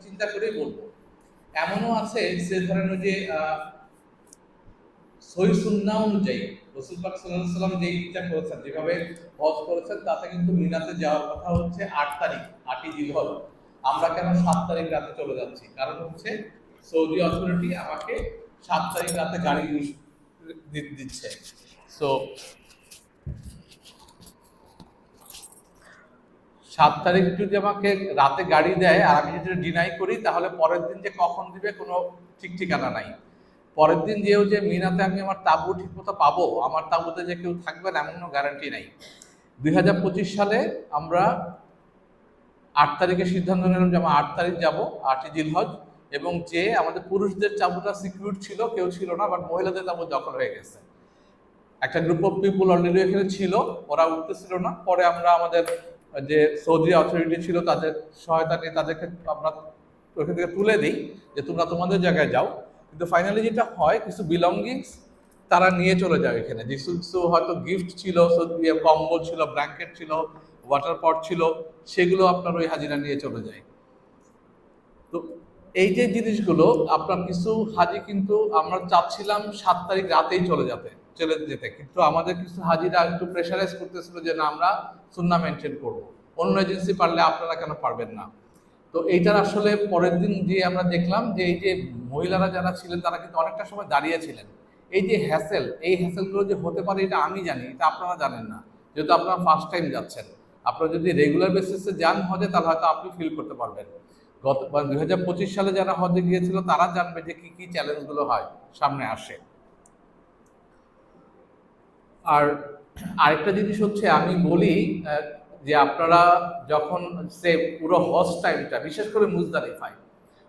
চিন্তা করেই বলবো। এমনও আছে যে ধরেন ওই যে সহি সুন্নাহ অনুযায়ী রাসূল পাক সাল্লাল্লাহু আলাইহি ওয়াসাল্লাম যে ইচ্ছা করেছেন, যেভাবে হজ করেছেন, তাতে কিন্তু মিনাতে যাওয়ার কথা হচ্ছে ৮ তারিখ, ৮ই জিলহজ। আমরা কেন ৭ তারিখ রাতে চলে যাচ্ছি? কারণ হচ্ছে সৌদি অথরিটি আমাকে ৭ তারিখ রাতে গাড়ি দিচ্ছে। সো ৭ তারিখ যদি আমাকে রাতে গাড়ি দেয় আর আমি যদি ডিনাই করি, তাহলে পরের দিন যে কখন দিবে কোনো ঠিক ঠিকানা নাই। পরের দিন যেও যে মিনাতে আমি আমার তাঁবু ঠিক মতো পাবো, আমার তাঁবুতে যে কেউ থাকবে না, এমন কোনো গ্যারান্টি নাই। ২০২৫ সালে আমরা ৮ তারিখে সিদ্ধান্ত নিলাম যে আমরা ৮ তারিখ যাবো, ৮ই জিলহজ। এবং যে আমাদের পুরুষদের তাঁবুটা সিকিউর ছিল, কেউ ছিল না, বাট মহিলাদের তাঁবু দখল হয়ে গেছে। একটা গ্রুপ অফ পিপুল অলরেডি এখানে ছিল, ওরা উঠতেছিল না। পরে আমরা আমাদের যে সৌদি অথরিটি ছিল তাদের সহায়তা নিয়ে তাদেরকে আমরা ওখান থেকে তুলে দিই যে তোমরা তোমাদের জায়গায় যাও। কিন্তু ফাইনালি যেটা হয়, কিছু বিলঙ্গিংস তারা নিয়ে চলে যায় এখানে, যে কিছু হয়তো গিফট ছিল, কম্বল ছিল, ব্ল্যাঙ্কেট ছিল, ওয়াটার পট ছিল, সেগুলো আপনার ওই হাজিরা নিয়ে চলে যায়। তো এই যে জিনিসগুলো আপনার কিছু হাজি কিন্তু আমরা চাচ্ছিলাম ৭ তারিখ রাতেই চলে যেতে, কিন্তু আমাদের কিছু হাজিরা একটু প্রেশারাইজ করতেছিল যে না, আমরা সুন্নাহ মেনটেন করবো, অন্য এজেন্সি পারলে আপনারা কেন পারবেন না। তো এইটার আসলে পরের দিন যে আমরা দেখলাম যে এই যে মহিলারা যারা ছিলেন তারা কিন্তু অনেকটা সময় দাঁড়িয়েছিলেন। এই যে এই হ্যাসেলগুলো যে হতে পারে এটা আমি জানি, এটা আপনারা জানেন না, যেহেতু আপনারা ফার্স্ট টাইম যাচ্ছেন। আপনারা যদি রেগুলার বেসিসে যান হজে, তাহলে হয়তো আপনি ফিল করতে পারবেন। ২০২৫ সালে যারা হজে গিয়েছিল তারা জানবে যে কি কি চ্যালেঞ্জগুলো হয়, সামনে আসে। আর আরেকটা জিনিস হচ্ছে আমি বলি যে আপনারা যখন পুরো হজ টাইমটা, বিশেষ করে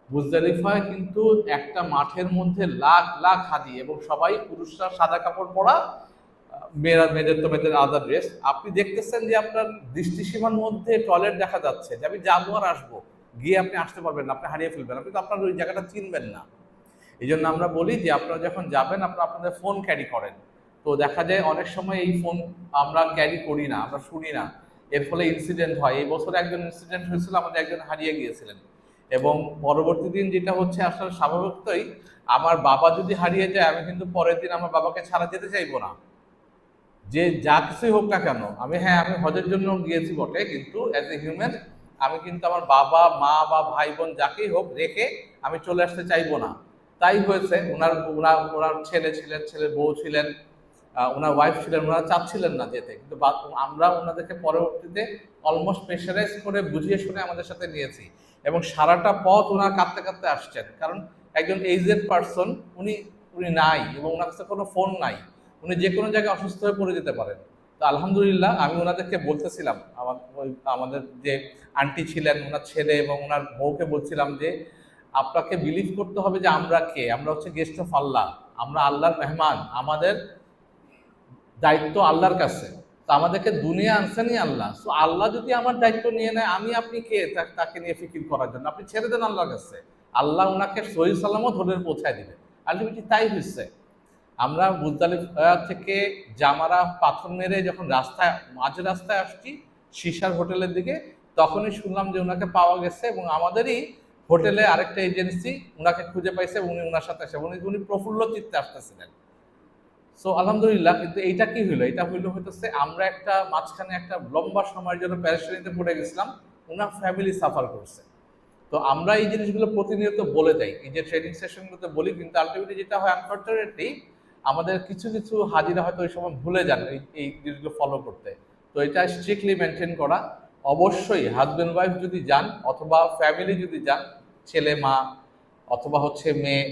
মুজদালিফায় কিন্তু একটা মাঠের মধ্যে লাখ লাখ হাজি, এবং সবাই পুরুষরা সাদা কাপড় পরা, মেয়েদের তো মেয়েদের আলাদা ড্রেস। আপনি দেখতেছেন যে আপনার দৃষ্টিসীমার মধ্যে টয়লেট দেখা যাচ্ছে, যে আমি যাবো আর আসবো, গিয়ে আপনি আসতে পারবেন না, আপনি হারিয়ে ফেলবেন, আপনি তো আপনার ওই জায়গাটা চিনবেন না। এই জন্য আমরা বলি যে আপনারা যখন যাবেন আপনারা আপনাদের ফোন ক্যারি করেন। তো দেখা যায় অনেক সময় এই ফোন আমরা ক্যারি করি না, আমরা শুনি না, এর ফলে ইনসিডেন্ট হয়। এই বছর একজন ইনসিডেন্ট হয়েছিল, আমাদের একজন হারিয়ে গিয়েছিলেন। এবং পরবর্তী দিন যেটা হচ্ছে, আসলে স্বাভাবিকতই আমার বাবা যদি হারিয়ে যায়, আমি কিন্তু পরের দিন আমার বাবাকে ছাড়া যেতে চাইবো না, যে যা কিছুই হোক না কেন। আমি হজের জন্য গিয়েছি বটে, কিন্তু অ্যাজ এ হিউম্যান আমি কিন্তু আমার বাবা মা বা ভাই বোন যাকেই হোক রেখে আমি চলে আসতে চাইবো না। তাই হয়েছে, ওনার ছেলে ছিলেন, ছেলের বউ ছিলেন, ওনার ওয়াইফ ছিলেন, ওনারা চাচ্ছিলেন না যেতে, কিন্তু আমরা ওনাদেরকে পরবর্তীতে অলমোস্ট প্রেশারাইজ করে বুঝিয়ে শুনে আমাদের সাথে নিয়েছি। এবং সারাটা পথ ওনারা কাঁদতে কাঁদতে আসছেন, কারণ একজন এইজেড পার্সন, উনি উনি নাই, এবং ওনার কাছে কোনো ফোন নাই, উনি যে কোনো জায়গায় অসুস্থ হয়ে পড়ে যেতে পারেন। তো আলহামদুলিল্লাহ আমি ওনাদেরকে বলতেছিলাম, আমাদের যে আন্টি ছিলেন, ওনার ছেলে এবং ওনার বউকে বলছিলাম যে আপনাকে বিলিভ করতে হবে যে আমরা কে, আমরা হচ্ছে গেস্ট অফ আল্লাহ, আমরা আল্লাহর মেহমান, আমাদের দায়িত্ব আল্লাহর কাছে। তো আমাদেরকে দুনিয়া আনছেনই আল্লাহ। সো আল্লাহ যদি আমার দায়িত্ব নিয়ে নেয়, আমি আপনি কে তাকে নিয়ে ফিকির করার জন্য? আপনি ছেড়ে দেন আল্লাহর কাছে, আল্লাহ ওনাকে সহি সালামত ধরে পৌঁছায় দিবে। আলটিমেটলি তাই হচ্ছে। আমরা মুজদালিফা থেকে জামারা পাথর মেরে যখন মাঝ রাস্তায় আসছি সিসার হোটেলের দিকে, তখনই শুনলাম যে ওনাকে পাওয়া গেছে, এবং আমাদেরই হোটেলে আরেকটা এজেন্সি ওনাকে খুঁজে পাইছে, উনি ওনার সাথে আসে, উনি প্রফুল্ল চিত্তে আসতেছিলেন। সো আলহামদুলিল্লাহ। কিন্তু এইটা কি হইলো? এটা হইতেছে আমরা একটা মাঝখানে একটা লম্বা সময়ের জন্য প্যারেশানিতে পড়ে গেছিলাম, ওনার ফ্যামিলি সাফার করছে। তো আমরা এই জিনিসগুলো প্রতিনিয়ত বলে যাই, এই যে ট্রেনিং সেশনগুলোতে বলি, কিন্তু আলটিমেটলি যেটা হয়, আনফর্চুনেটলি আমাদের কিছু কিছু হাজিরা হয়তো ওই সময় ভুলে যান এই জিনিসগুলো ফলো করতে। তো এটা স্ট্রিক্টলি মেনটেন করা। অবশ্যই হাজব্যান্ড ওয়াইফ যদি যান, অথবা ফ্যামিলি যদি যান, ছেলে মা অথবা হচ্ছে মেয়ে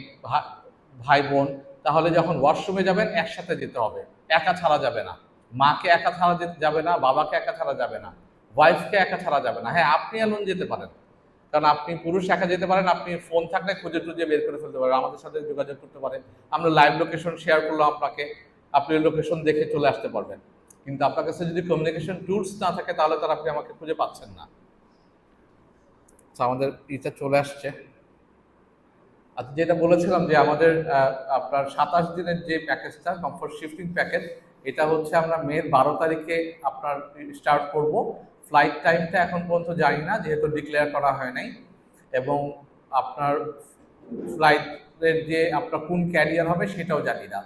ভাই বোন, তাহলে যখন ওয়াশরুমে যাবেন একসাথে যেতে হবে, একা ছাড়া যাবে না। মাকে একা ছাড়া যেতে যাবে না, বাবাকে একা ছাড়া যাবে না, ওয়াইফকে একা ছাড়া যাবে না। হ্যাঁ, আপনি এমন যেতে পারেন, কারণ আপনি পুরুষ একা যেতে পারেন, আপনি ফোন থাকলে খুঁজে টুজে বের করে ফেলতে পারেন, আমাদের সাথে যোগাযোগ করতে পারেন, আমরা লাইভ লোকেশন শেয়ার করলাম আপনাকে, আপনি লোকেশন দেখে চলে আসতে পারবেন। কিন্তু আপনার কাছে যদি কমিউনিকেশন টুলস না থাকে, তাহলে তার আপনি আমাকে খুঁজে পাচ্ছেন না। আমাদের ইটা চলে আসছে। আচ্ছা, যেটা বলেছিলাম যে আমাদের আপনার ২৭ দিনের যে প্যাকেজটা, কমফোর্ট শিফটিং প্যাকেজ, এটা হচ্ছে আমরা মে ১২ তারিখে আপনার স্টার্ট করব। ফ্লাইট টাইমটা এখন পর্যন্ত জানি না, যেহেতু ডিক্লেয়ার করা হয় নাই। এবং আপনার ফ্লাইটের যে আপনার কোন ক্যারিয়ার হবে সেটাও জানি না।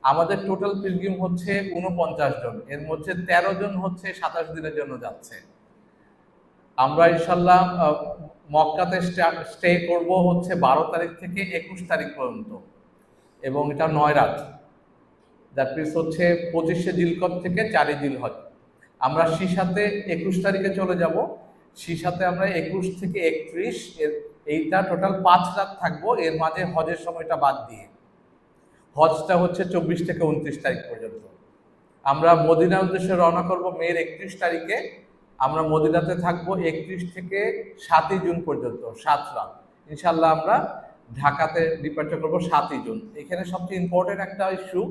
আমাদের টোটাল পিলগ্রিম হচ্ছে 49 জন, এর মধ্যে 13 জন হচ্ছে 27 দিনের জন্য যাচ্ছে। আমরা ইনশাল্লাহ মক্কাতে স্টে করব হচ্ছে 12 তারিখ থেকে 21 তারিখ পর্যন্ত, এবং এটা 9 রাত। দ্যাট মিনস হচ্ছে 25শে জিলকদ থেকে 4ই জিলহজ। আমরা সিসাতে 21 তারিখে চলে যাব। সিসাতে আমরা 21 থেকে 31 এইটা টোটাল 5 রাত থাকবো, এর মাঝে হজের সময়টা বাদ দিয়ে। হজটা হচ্ছে 24 থেকে 29 তারিখ পর্যন্ত। আমরা মদিনার উদ্দেশ্যে রওনা করব মের 31 তারিখে। আমরা মদিনাতে থাকবো 31 থেকে 7ই জুন পর্যন্ত, 7 রাত। ইনশাল্লাহ আমরা ঢাকাতে ডিপার্চার করবো 7ই জুন। এখানে সবচেয়ে ইম্পর্টেন্ট একটা ইস্যু,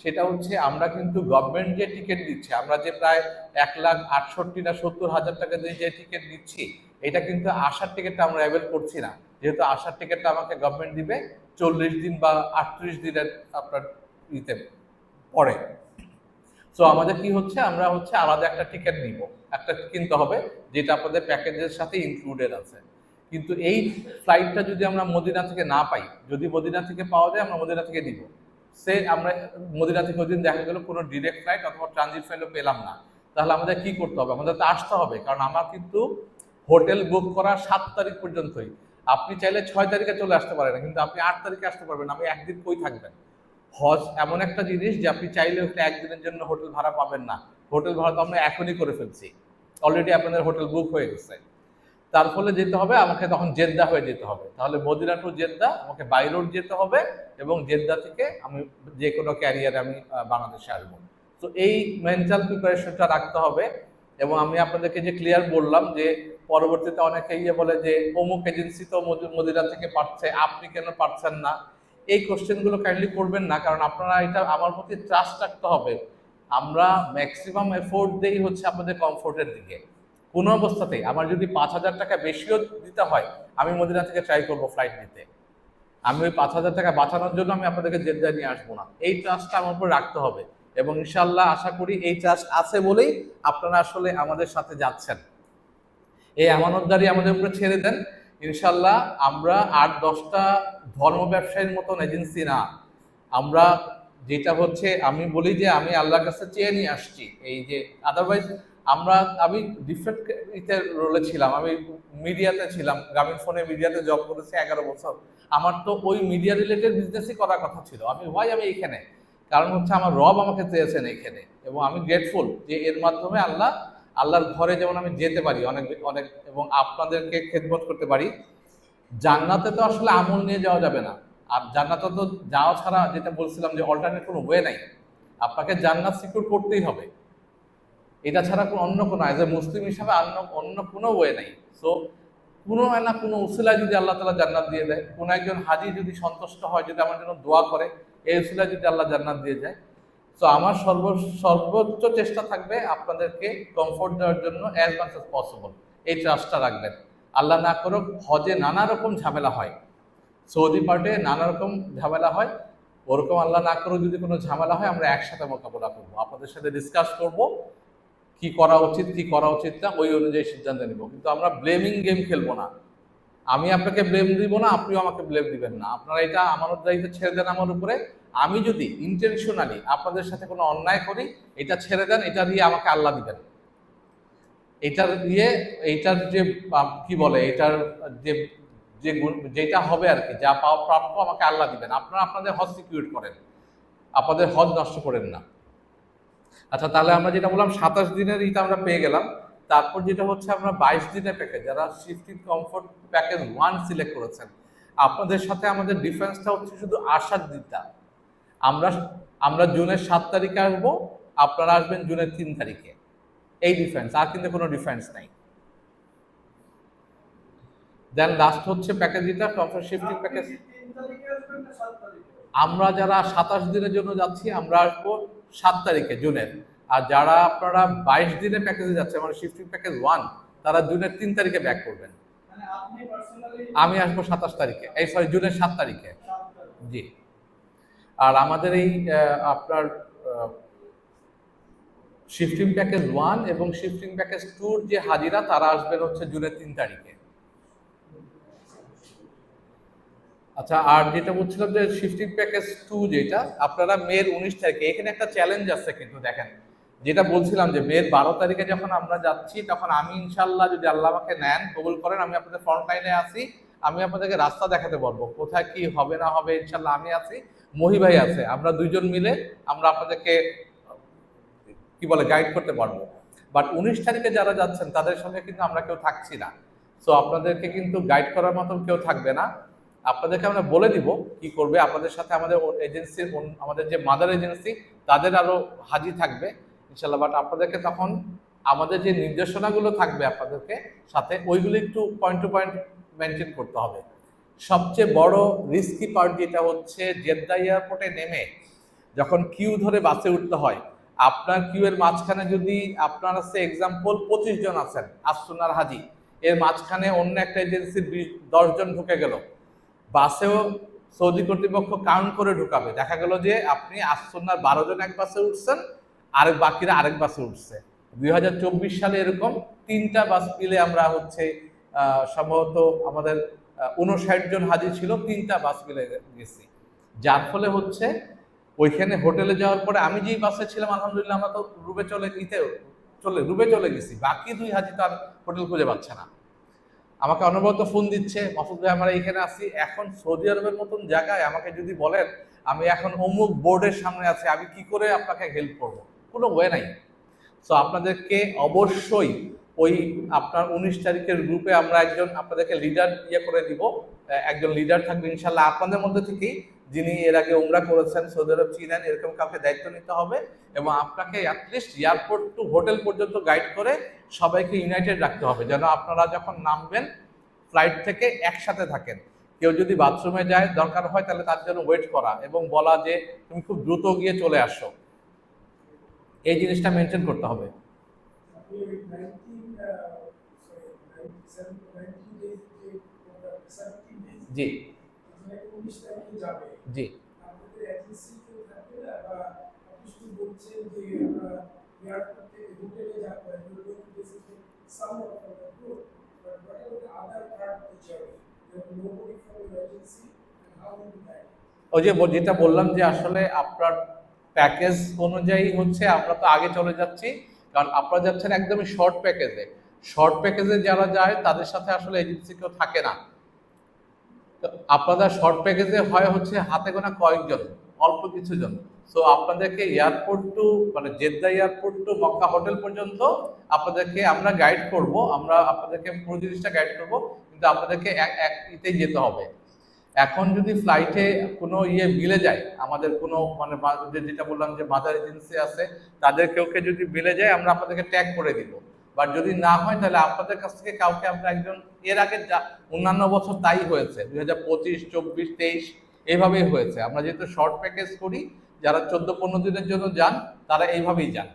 সেটা হচ্ছে আমরা কিন্তু গভর্নমেন্ট যে টিকিট দিচ্ছে, আমরা যে প্রায় 1,68,000 না 70,000 টাকা দিয়ে যে টিকিট দিচ্ছি, এটা কিন্তু আসার টিকিটটা আমরা অ্যাভেল করছি না, যেহেতু আসার টিকিটটা আমাকে গভর্নমেন্ট দিবে 40 দিন বা 38 দিনের আপনার ইতে পরে। সো আমাদের কি হচ্ছে, আমরা হচ্ছে আলাদা একটা টিকিট নিব, একটা কিনতে হবে, যেটা আপনাদের প্যাকেজের সাথে ইনক্লুডেড আছে। কিন্তু এই ফ্লাইটটা যদি আমরা মদিনা থেকে না পাই, যদি মদিনা থেকে পাওয়া যায় আমরা মদিনা থেকে দিব। আমরা মদিনা থেকে ওই দিন দেখা গেল কোনো ডিরেক্ট ফ্লাইট অথবা ট্রানজিট ফ্লাইটও পেলাম না, তাহলে আমাদের কি করতে হবে? আমাদের তো আসতে হবে, কারণ আমার কিন্তু হোটেল বুক করা 7 তারিখ পর্যন্তই। আপনি চাইলে 6 তারিখে চলে আসতে পারেন, কিন্তু আপনি 8 তারিখে আসতে পারবেন। আপনি একদিন কই থাকবেন? হজ এমন একটা জিনিস যে আপনি চাইলে একদিনের জন্য হোটেল ভাড়া পাবেন না। হোটেল ভাড়া তো আমরা এখনই করে ফেলছি, অলরেডি আপনাদের হোটেল বুক হয়ে গেছে। তার ফলে যেতে হবে আমাকে তখন জেদ্দা হয়ে যেতে হবে, তাহলে মদিনা টু জেদ্দা আমাকে বাই রোড যেতে হবে, এবং জেদ্দা থেকে আমি যে কোনো ক্যারিয়ারে আমি বাংলাদেশে আসবো। তো এই মেন্টাল প্রিপারেশনটা রাখতে হবে। এবং আমি আপনাদেরকে যে ক্লিয়ার বললাম যে পরবর্তীতে অনেকে বলে যে অমুক এজেন্সি তো মদিনা থেকে পাচ্ছে, আপনি কেন পারছেন না? এই কোশ্চেনগুলো কাইন্ডলি করবেন না, কারণ আপনারা এটা আমার প্রতি ট্রাস্ট রাখতে হবে। আমরা ম্যাক্সিমাম এফোর্ট দেই হচ্ছে আপনাদের কমফোর্টের দিকে। কোনো অবস্থাতেই আমার যদি 5,000 টাকা বেশিও দিতে হয়, আমি মদিনা থেকে ট্রাই করবো ফ্লাইট নিতে। আমি ওই 5,000 টাকা বাঁচানোর জন্য আমি আপনাদেরকে জেদ্দা নিয়ে আসবো না। এই ট্রাস্টটা আমার উপর রাখতে হবে, এবং ইনশাল্লাহ আশা করি এই ট্রাস্ট আছে বলেই আপনারা আসলে আমাদের সাথে যাচ্ছেন। এই আমানতদারি আমাদের উপরে ছেড়ে দেন। ইনশাল্লাহ আমরা 8-10টা ধর্ম ব্যবসায়ীর মতন এজেন্সি না। আমরা যেটা হচ্ছে, আমি বলি যে আমি আল্লাহর কাছে চেয়ে নিয়ে আসছি, এই যে আদারওয়াইজ আমি ডিফারেন্ট রোলে ছিলাম। আমি মিডিয়াতে ছিলাম, গ্রামীণ ফোনে মিডিয়াতে জব করেছি 11 বছর। আমার তো ওই মিডিয়া রিলেটেড বিজনেসই করার কথা ছিল। আমি এইখানে, কারণ হচ্ছে আমার রব আমাকে চেয়েছেন এইখানে, এবং আমি গ্রেটফুল যে এর মাধ্যমে আল্লাহর ঘরে যেমন আমি যেতে পারি অনেক অনেক, এবং আপনাদেরকে খেদমত করতে পারি। জান্নাতে তো আসলে আমল নিয়ে যাওয়া যাবে না, আর জান্নাতে তো যাওয়া ছাড়া, যেটা বলছিলাম যে অল্টারনেট কোনো ওয়ে নাই। আপনাকে জান্নাত সিকিউর করতেই হবে, এটা ছাড়া অন্য কোনো, এজ এ মুসলিম হিসাবে অন্য কোনো ওয়ে নাই। সো কোনো না কোনো উসিলায় যদি আল্লাহ তাআলা জান্নাত দিয়ে দেয়, কোনো একজন হাজি যদি সন্তুষ্ট হয়, যদি আমার জন্য দোয়া করে, এই উসিলায় যদি আল্লাহ জান্নাত দিয়ে যায়। তো আমার সর্বোচ্চ চেষ্টা থাকবে আপনাদেরকে কমফোর্ট দেওয়ার জন্য অ্যাজ মাচ অ্যাজ পসিবল। এই ট্রাস্টটা রাখবেন। আল্লাহ না করুক হজে নানা রকম ঝামেলা হয়, সৌদি পার্টে নানা রকম ঝামেলা হয়, ওরকম আল্লাহ না করুক যদি কোনো ঝামেলা হয়, আমরা একসাথে মোকাবিলা করবো, আপনাদের সাথে ডিসকাস করব কি করা উচিত কি করা উচিত না, ওই অনুযায়ী সিদ্ধান্ত নিব। কিন্তু আমরা ব্লেমিং গেম খেলবো না। আমি আপনাকে ব্লেম দিব না, আপনিও আমাকে ব্লেম দিবেন না। আপনারা এটা আমানতদারিতে ছেড়ে দেন আমার উপরে। আমি যদি ইন্টেনশনালি আপনাদের সাথে কোনো অন্যায় করি, এটা ছেড়ে দেন, এটা দিয়ে আমাকে আল্লাহ দিবেন। এটার দিয়ে এইটার যে কি বলে, এটার যে যেটা হবে আর কি, যা পাওয়া প্রাপ্য আমাকে আল্লাহ দিবেন। আপনারা আপনাদের হজ সিকিউর করেন, আপনাদের হজ নষ্ট করেন না। আচ্ছা, তাহলে আমরা যেটা বললাম 27 দিনের ইটা আমরা পেয়ে গেলাম। তারপর যেটা হচ্ছে আমরা 22 দিনের প্যাকেজ, যারা শিফটিং কমফোর্ট প্যাকেজ 1 সিলেক্ট করেছেন, আপনাদের সাথে আমাদের ডিফারেন্সটা হচ্ছে শুধু আসার দিনটা। আমরা আমরা জুনের 7 তারিখে আসবো, আপনারা আসবেন জুনের 3 তারিখে। এই ডিফারেন্স, আর কিন্তু কোনো ডিফারেন্স নাই। দেন লাস্ট হচ্ছে প্যাকেজ যেটা কমফোর্ট শিফটিং প্যাকেজ। আমরা যারা 27 দিনের জন্য যাচ্ছি, আমরা আসবো 7 তারিখে জুনের। আর যারা আপনারা 22 দিনের প্যাকেজে যাচ্ছে, মানে শিফটিং প্যাকেজ 1, তারা জুনের 3 তারিখে ব্যাক করবেন। আমি আসবো 27 তারিখে, জুনের 7 তারিখে। জি। আর আমাদের এই আপনার শিফটিং প্যাকেজ 1 এবং শিফটিং প্যাকেজ 2 যে হাজিরা, তারা আসবেন হচ্ছে জুনের 3 তারিখে। আচ্ছা, আর যেটা বলছিলাম যে শিফটিং প্যাকেজ 2 যেটা আপনারা মের 19 তারিখে, এখানে একটা চ্যালেঞ্জ আছে কিন্তু দেখেন, যেটা বলছিলাম যে মের 12 তারিখে যখন আমরা যাচ্ছি তখন আমি ইনশাল্লাহ যদি আল্লাহ আমাকে নেন, কবুল করেন, আমি আপনাদের ফ্রন্ট লাইনে আছি, আমি আপনাদেরকে রাস্তা দেখাতে পারবো কোথায় কি হবে না হবে, ইনশাল্লাহ আমি আছি, মহি ভাই আছে, আমরা দুইজন মিলে আমরা আপনাদেরকে কি বলে গাইড করতে পারবো। বাট 19 তারিখে যারা যাচ্ছেন তাদের সঙ্গে কিন্তু আমরা কেউ থাকছি না, সো আপনাদেরকে কিন্তু গাইড করার মতন কেউ থাকবে না। আপনাদেরকে আমরা বলে দিব কি করবে, আপনাদের সাথে আমাদের এজেন্সির আমাদের যে মাদার এজেন্সি তাদের আরো হাজি থাকবে ইনশাল্লাহ। বাট আপনাদেরকে তখন আমাদের যে নির্দেশনাগুলো থাকবে আপনাদেরকে সাথে ওইগুলো একটু পয়েন্ট টু পয়েন্ট মেনটেন করতে হবে। সবচেয়ে বড় রিস্কি পার্ট যেটা হচ্ছে জেদ্দা এয়ারপোর্টে নেমে যখন কিউ ধরে বাসে উঠতে হয়, আপনার কিউ এর মাঝখানে যদি আপনার আছে এক্সাম্পল 25 জন আছেন আসুনার হাজি, এর মাঝখানে অন্য একটা এজেন্সির 10 জন ঢুকে গেল, বাসেও সৌদি কর্তৃপক্ষ কাউন্ট করে ঢুকাবে, দেখা গেল যে আপনি আসুনার 12 জন এক বাসে উঠছেন আর বাকিরা আরেক বাসে উঠছে। 2024 সালে এরকম 3টা বাস মিলে আমরা হচ্ছে সম্ভবত আমাদের 59 জন হাজি ছিল, 3টা বাস মিলে গেছি, যার ফলে হচ্ছে ওইখানে হোটেলে যাওয়ার পরে আমি যেই বাসে ছিলাম আলহামদুলিল্লাহ আমরা তো রুবে চলে গেছি, বাকি 2 হাজি তো আর হোটেল খুঁজে পাচ্ছে না, আমাকে অনবরত ফোন দিচ্ছে, মাসুদ ভাই আমরা এখানে আছি। এখন সৌদি আরবের মতন জায়গায় আমাকে যদি বলেন আমি এখন অমুক বোর্ডের সামনে আছি, আমি কি করে আপনাকে হেল্প করব, কোনো ওয়ে নাই। সো আপনাদেরকে অবশ্যই ওই আপনার 19 তারিখের গ্রুপে আমরা একজন আপনাদেরকে লিডার করে দিব, একজন লিডার থাকবে ইনশাল্লাহ আপনাদের মধ্যে থেকেই, যিনি এর আগে উমরা করেছেন, সৌদি আরব চিনেন, এরকম কাউকে দায়িত্ব নিতে হবে এবং আপনাকে অ্যাটলিস্ট এয়ারপোর্ট টু হোটেল পর্যন্ত গাইড করে সবাইকে ইউনাইটেড রাখতে হবে, যেন আপনারা যখন নামবেন ফ্লাইট থেকে একসাথে থাকেন। কেউ যদি বাথরুমে যায় দরকার হয় তাহলে তার জন্য ওয়েট করা এবং বলা যে তুমি খুব দ্রুত গিয়ে চলে আসো, এই জিনিসটা মেনটেন করতে হবে। জি জি ওই যে যেটা বললাম যে আসলে আপনার প্যাকেজ অনুযায়ী হচ্ছে আমরা তো আগে চলে যাচ্ছি, কারণ আপনারা যাচ্ছেন একদমই শর্ট প্যাকেজে, শর্ট প্যাকেজে যারা যায় তাদের সাথে আসলে এজেন্সি কেউ থাকে না, আপনাদের শর্ট প্যাকেজে হয় হচ্ছে হাতে গোনা কয়েকজন, অল্প কিছু জন। সো আপনাদেরকে এয়ারপোর্ট টু মানে Jeddah airport to Mecca hotel পর্যন্ত আপনাদেরকে আমরা গাইড করব, আমরা আপনাদেরকে পুরো জিনিসটা গাইড করব, কিন্তু আপনাদেরকে ইতেই যেতে হবে। এখন যদি ফ্লাইটে কোনো মিলে যায়, আমাদের কোনো মানে যেটা বললাম যে মাদার এজেন্সি আছে তাদের কেউকে যদি মিলে যায় আমরা আপনাদেরকে ট্যাগ করে দিব, বাট যদি না হয় তাহলে আপনাদের কাছ থেকে কাউকে আমরা একজন, এর আগে যা অন্যান্য বছর তাই হয়েছে 2025, 24, 23 এইভাবেই হয়েছে, আমরা যেহেতু শর্ট প্যাকেজ করি, যারা 14-15 দিনের জন্য যান তারা এইভাবেই যান।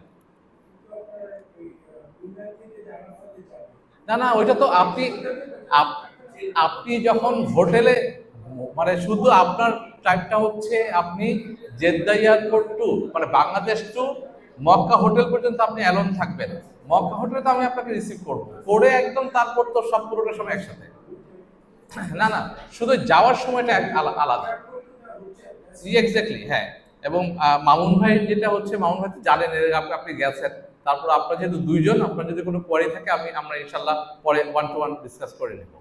না না, ওইটা তো আপনি যখন হোটেলে মানে শুধু আপনার টাইমটা হচ্ছে আপনি জেদ্দা এয়ারপোর্ট টু মানে বাংলাদেশ টু মক্কা হোটেল পর্যন্ত আপনি অ্যালোন থাকবেন, মক্কা হোটেলে তো আমি আপনাকে রিসিভ করবো করে একদম, তারপর তো সব পুরোটা সময় একসাথে। না না, শুধু যাওয়ার সময়টা আলাদা। এক্স্যাক্টলি, হ্যাঁ। এবং মামুন ভাই যেটা হচ্ছে, মামুন ভাই তো জানেন আপনি গেছেন, তারপর আপনার যেহেতু 2 জন, আপনার যদি কোনো কোয়ারি থাকে আমরা ইনশাল্লাহ পরে 1-to-1 ডিসকাস করে নেব।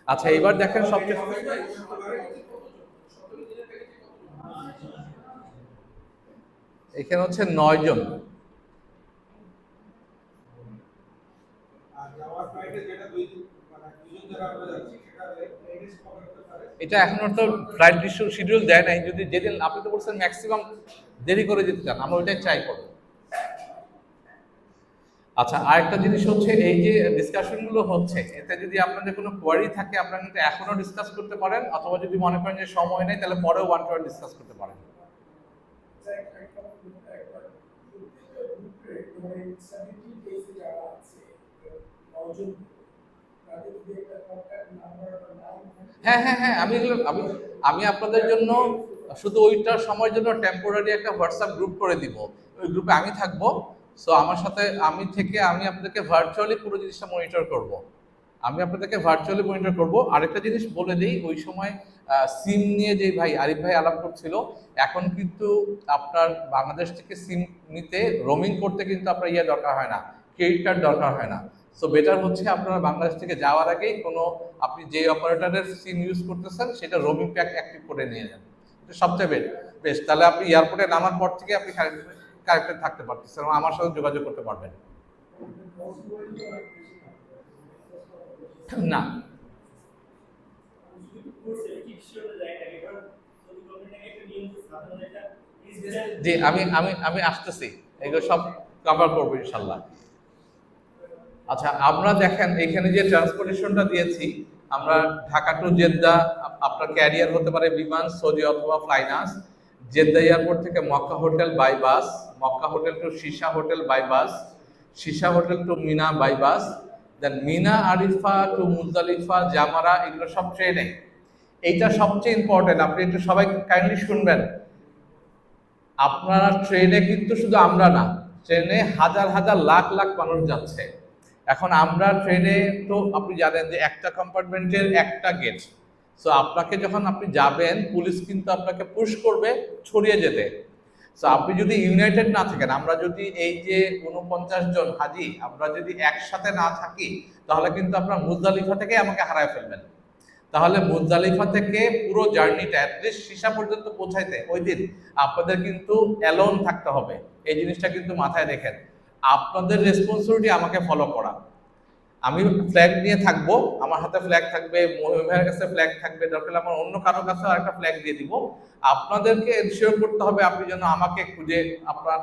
আচ্ছা এবার দেখেন সবচেয়ে এখানে হচ্ছে 9 জন। এটা এখনো তো ফ্লাইট শিডিউল দেয় নাই, যদি যেদিন আপনি তো বলছেন ম্যাক্সিমাম দেরি করে যেতে চান, আমরা ওইটাই ট্রাই করব। আচ্ছা আরেকটা জিনিস হচ্ছে এই যে ডিসকাশন গুলো হচ্ছে, এতে যদি আপনাদের কোনো কোয়ারি থাকে আপনারা কিন্তু এখনো ডিসকাস করতে পারেন, অথবা যদি মনে করেন যে সময় নেই তাহলে পরেও 1-to-1 ডিসকাস করতে পারেন। হ্যাঁ হ্যাঁ হ্যাঁ, আমি আপনাদের জন্য শুধু ওইটার সময়ের জন্য টেম্পোরারি একটা হোয়াটসঅ্যাপ গ্রুপ করে দিব, ওই গ্রুপে আমি থাকবো। সো আমার সাথে আমি আপনাদেরকে ভার্চুয়ালি পুরো জিনিসটা মনিটর করব। আমি আপনাদেরকে ভার্চুয়ালি মনিটর করব। আরেকটা জিনিস বলে দিই, ওই সময় সিম নিয়ে যে ভাই আরিফ ভাই আলাপ করছিল, এখন কিন্তু আপনার বাংলাদেশ থেকে সিম নিতে রোমিং করতে কিন্তু আপনার দরকার হয় না, ক্রেডিট কার্ড দরকার হয় না। সো বেটার হচ্ছে আপনারা বাংলাদেশ থেকে যাওয়ার আগেই কোনো আপনি যে অপারেটরের সিম ইউজ করতেছেন সেটা রোমিং প্যাক অ্যাক্টিভ করে নিয়ে যান, এটা সবচেয়ে বেশ। তাহলে আপনি এয়ারপোর্টে নামার পর থেকে আপনি কারেক্টেড থাকতে পারতেছেন এবং আমার সাথে যোগাযোগ করতে পারবেন। না, জি আমি আমি আমি আসতেছি, এগুলো সব কভার করবো ইনশাল্লাহ। আচ্ছা, আমরা দেখেন এখানে যে ট্রান্সপোর্টেশনটা দিয়েছি, আমরা ঢাকা টু জেদ্দা, আপনার ক্যারিয়ার হতে পারে বিমান, সৌদি অথবা ফ্লাইনাস। জেদ্দা এয়ারপোর্ট থেকে Mecca hotel by bus, Mecca hotel to সীসা হোটেল বাই বাস, সীসা hotel to Mina by bus, then Mina Arafah to Muzdalifah Jamarat, এগুলো সব ট্রেনে। এইটা সবচেয়ে ইম্পর্টেন্ট, আপনি একটু সবাই কাইন্ডলি শুনবেন। আপনারা ট্রেনে কিন্তু শুধু আমরা না, ট্রেনে হাজার হাজার লাখ লাখ মানুষ যাচ্ছে। এখন আমরা ট্রেনে তো আপনি জানেন যে একটা কম্পার্টমেন্টের একটা গেট। সো আপনাকে যখন আপনি যাবেন, পুলিশ কিন্তু আপনাকে পুশ করবে ছড়িয়ে যেতে। সো আপনি যদি ইউনাইটেড না থাকেন, আমরা যদি এই যে 49 জন হাজি আমরা যদি একসাথে না থাকি, তাহলে কিন্তু আপনার মুজদালিফা থেকে আমাকে হারায় ফেলবেন। তাহলে মুজদালিফা থেকে পুরো জার্নিটা অ্যাটলিস্ট সীসা পর্যন্ত পৌঁছাইতে ওই দিন আপনাদের কিন্তু অ্যালোন থাকতে হবে। এই জিনিসটা কিন্তু মাথায় রেখেন। আপনাদের রেসপন্সিবিলিটি আমাকে ফলো করা। আমি ফ্ল্যাগ নিয়ে থাকবো, আমার হাতে ফ্ল্যাগ থাকবে, মহিমের কাছে ফ্ল্যাগ থাকবে, দরকার আমার অন্য কারোর কাছে একটা ফ্ল্যাগ দিয়ে দিব। আপনাদেরকে এনশিওর করতে হবে আপনি যেন আমাকে খুঁজে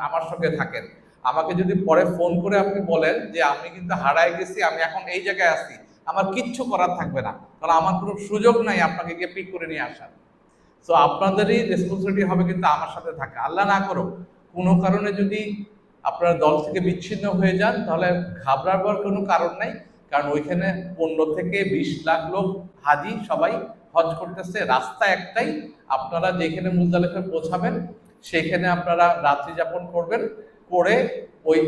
আমার সঙ্গে থাকেন। আমাকে যদি পরে ফোন করে আপনি বলেন যে আমি কিন্তু হারায় গেছি, আমি এখন এই জায়গায় আছি, আমার কিচ্ছু করার থাকবে না, কারণ আমার কোনো সুযোগ নাই আপনাকে গিয়ে পিক করে নিয়ে আসার। তো আপনাদেরই রেসপন্সিবিলিটি হবে কিন্তু আমার সাথে থাকা। আল্লাহ না করো কোনো কারণে যদি আপনারা দল থেকে বিচ্ছিন্ন হয়ে যান, তাহলে ঘাবড়াবার কোনো কারণ নাই, কারণ ওইখানে 15 থেকে 20 লাখ লোক হাজি সবাই হজ করতেছে। রাস্তা একটাই, আপনারা যেখানে মুজদালিফায় পৌঁছাবেন সেখানে আপনারা রাত্রি যাপন করবেন, করে ওই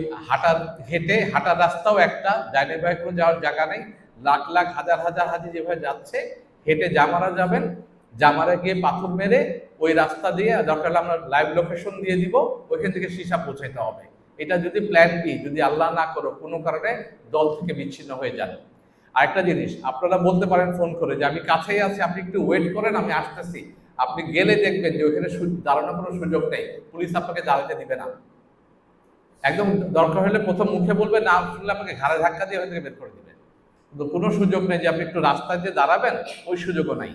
হাঁটার রাস্তাও একটা, ডাইনে বাই কোনো যাওয়ার জায়গা নেই। লাখ লাখ হাজার হাজার হাজি যেভাবে যাচ্ছে, হেঁটে জামারা যাবেন, জামারা গিয়ে পাথর মেরে ওই রাস্তা দিয়ে, দরকার হলে আমরা লাইভ লোকেশন দিয়ে দিব, ওইখান থেকে সীসা পৌঁছাইতে হবে। এটা যদি প্ল্যান বি, যদি আল্লাহ না করো কোনো কারণে দল থেকে বিচ্ছিন্ন হয়ে যান। আরেকটা জিনিস, আপনারা বলতে পারেন ফোন করে যে আমি কাছেই আছি, আপনি একটু ওয়েট করেন, আমি আসতেছি। আপনি গেলে দেখবেন যে ওইখানে দাঁড়ানোর কোনো সুযোগ নেই, পুলিশ আপনাকে দাঁড়াতে দিবে না। একদম দরকার হলে প্রথম মুখে বলবে, না শুনলে আপনাকে ঘাড়ে ধাক্কা দিয়ে ওখান থেকে বের করে দিবে। কিন্তু কোনো সুযোগ নেই যে আপনি একটু রাস্তায় যে দাঁড়াবেন, ওই সুযোগও নাই।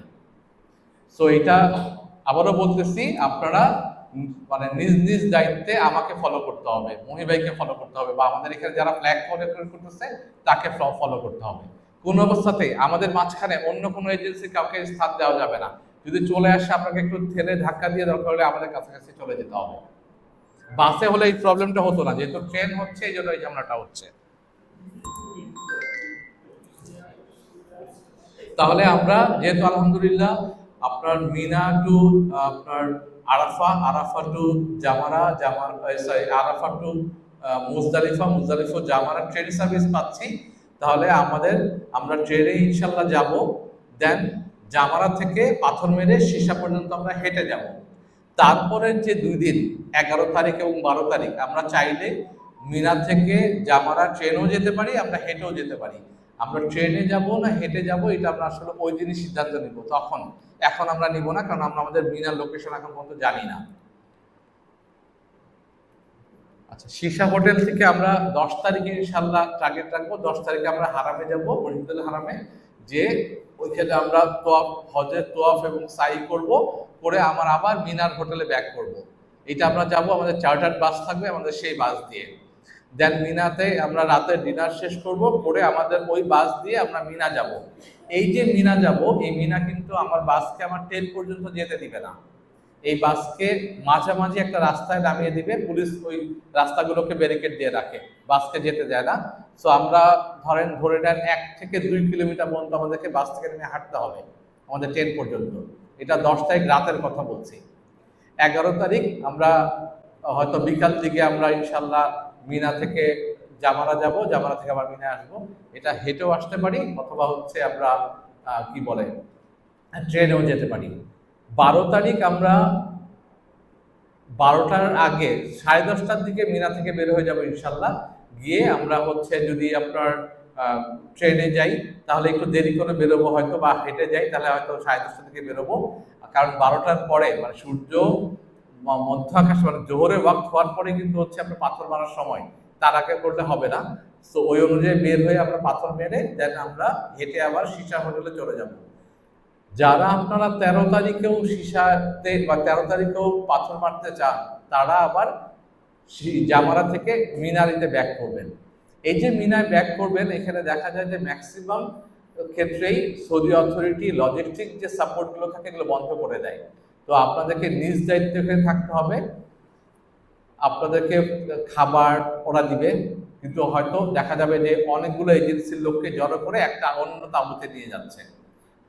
সো এটা আবারও বলতেছি, আপনারা মানে নিজ নিজ দায়িত্বে আমাকে ফলো করতে হবে, মহিবাইকে ফলো করতে হবে, বা আমাদের এখানে যারা ফ্ল্যাগ করতেছে তাকে ফলো করতে হবে। কোন অবস্থাতেই আমাদের মাঝখানে অন্য কোনো এজেন্সি কাউকে স্থান দেওয়া যাবে না। যদি চলে আসে আপনাকে একটু ঠেলে ধাক্কা দিয়ে দরকার হলে আমাদের কাছাকাছি চলে যেতে হবে। বাসে হলে এই প্রবলেমটা হতো না, যেহেতু ট্রেন হচ্ছে এই জন্য এই ঝামেলাটা হচ্ছে। তাহলে আমরা যেহেতু আলহামদুলিল্লাহ আপনার মিনা টু আপনার Arafah, Arafah to Jamarat, Arafah to Muzdalifah, Muzdalifah Jamarat train service পাচ্ছি, তাহলে আমরা ট্রেনে ইনশাল্লাহ যাব। দেন জামারা থেকে পাথর মেরে সীসা পর্যন্ত আমরা হেঁটে যাব। তারপরের যে 2 দিন 11 তারিখ এবং 12 তারিখ আমরা চাইলে মিনা থেকে জামারা ট্রেনেও যেতে পারি, আমরা হেঁটেও যেতে পারি। আমরা ট্রেনে যাব না হেঁটে যাব, এটা আমরা আসলে ওই দিনই সিদ্ধান্ত নিব। এখন আমরা নিব না, কারণ আমরা আমাদের মিনার লোকেশন এখন পর্যন্ত জানি না। আচ্ছা, সীসা হোটেল থেকে আমরা 10 তারিখে ইনশাল্লাহ টার্গেট রাখবো। 10 তারিখে আমরা হারামে যাব, মসজিদুল হারামে, যে ওইখানে আমরা হজের তোয়াফ এবং সাই করব, করে আমরা আবার মিনার হোটেলে ব্যাক করব। এটা আমরা যাব, আমাদের চার্টার্ড বাস থাকবে, আমাদের সেই বাস দিয়ে। দেন মিনাতে আমরা রাতে ডিনার শেষ করব, করে আমাদের ওই বাস দিয়ে আমরা মিনা যাব। এই যে মিনা যাব, এই মিনা কিন্তু আমার বাসকে আমার টেল পর্যন্ত যেতে দিবে না। এই বাসকে মাঝামাঝি একটা রাস্তায় নামিয়ে দিবে, পুলিশ ওই রাস্তাগুলোকে ব্যারিকেড দিয়ে রাখে, বাসকে যেতে দেয় না। সো আমরা ধরে নেন 1 থেকে 2 কিলোমিটার পর্যন্ত আমাদেরকে বাস থেকে নেমে হাঁটতে হবে আমাদের ট্রেন পর্যন্ত। এটা 10 তারিখ রাতের কথা বলছি। 11 তারিখ আমরা হয়তো বিকাল দিকে আমরা ইনশাল্লাহ মিনা থেকে জামারা যাব, জামারা থেকে আবার মিনায় আসবো। এটা হেঁটেও আসতে পারি, অথবা হচ্ছে আমরা কি বলে ট্রেনেও যেতে পারি। 12 তারিখ আমরা 12টার আগে 10:30টার দিকে মিনা থেকে বের হয়ে যাবো ইনশাল্লাহ। গিয়ে আমরা হচ্ছে যদি আপনার ট্রেনে যাই তাহলে একটু দেরি করে বেরোবো হয়তো, বা হেঁটে যাই তাহলে হয়তো 10:30টার দিকে বেরোবো। কারণ 12টার পরে মানে সূর্য মধ্য আকাশ মানে জোহরের ওয়াক্ত হওয়ার পরে কিন্তু হচ্ছে আপনার পাথর মারার সময়, তার আগে করলে হবে না। তো ওই অনুযায়ী বের হয়ে আমরা পাথর মেরে দেন আমরা হেঁটে আবার সীসা হোটেলে চলে যাব। যারা আপনারা 13 তারিখেও সীসাতে বা 13 তারিখেও পাথর মারতে চান, তারা আবার জামারা থেকে মিনারিতে ব্যাক করবেন। এই যে মিনায় ব্যাক করবেন, এখানে দেখা যায় যে ম্যাক্সিমাম ক্ষেত্রেই সৌদি অথরিটি লজিস্টিক যে সাপোর্টগুলো থাকে এগুলো বন্ধ করে দেয়। তো আপনাদেরকে নিজ দায়িত্বে থাকতে হবে। আপনাদেরকে খাবার ওরা দিবে, কিন্তু হয়তো দেখা যাবে যে অনেকগুলো এজেন্সির লোককে জড়ো করে একটা অন্য তাঁবুতে নিয়ে যাচ্ছে।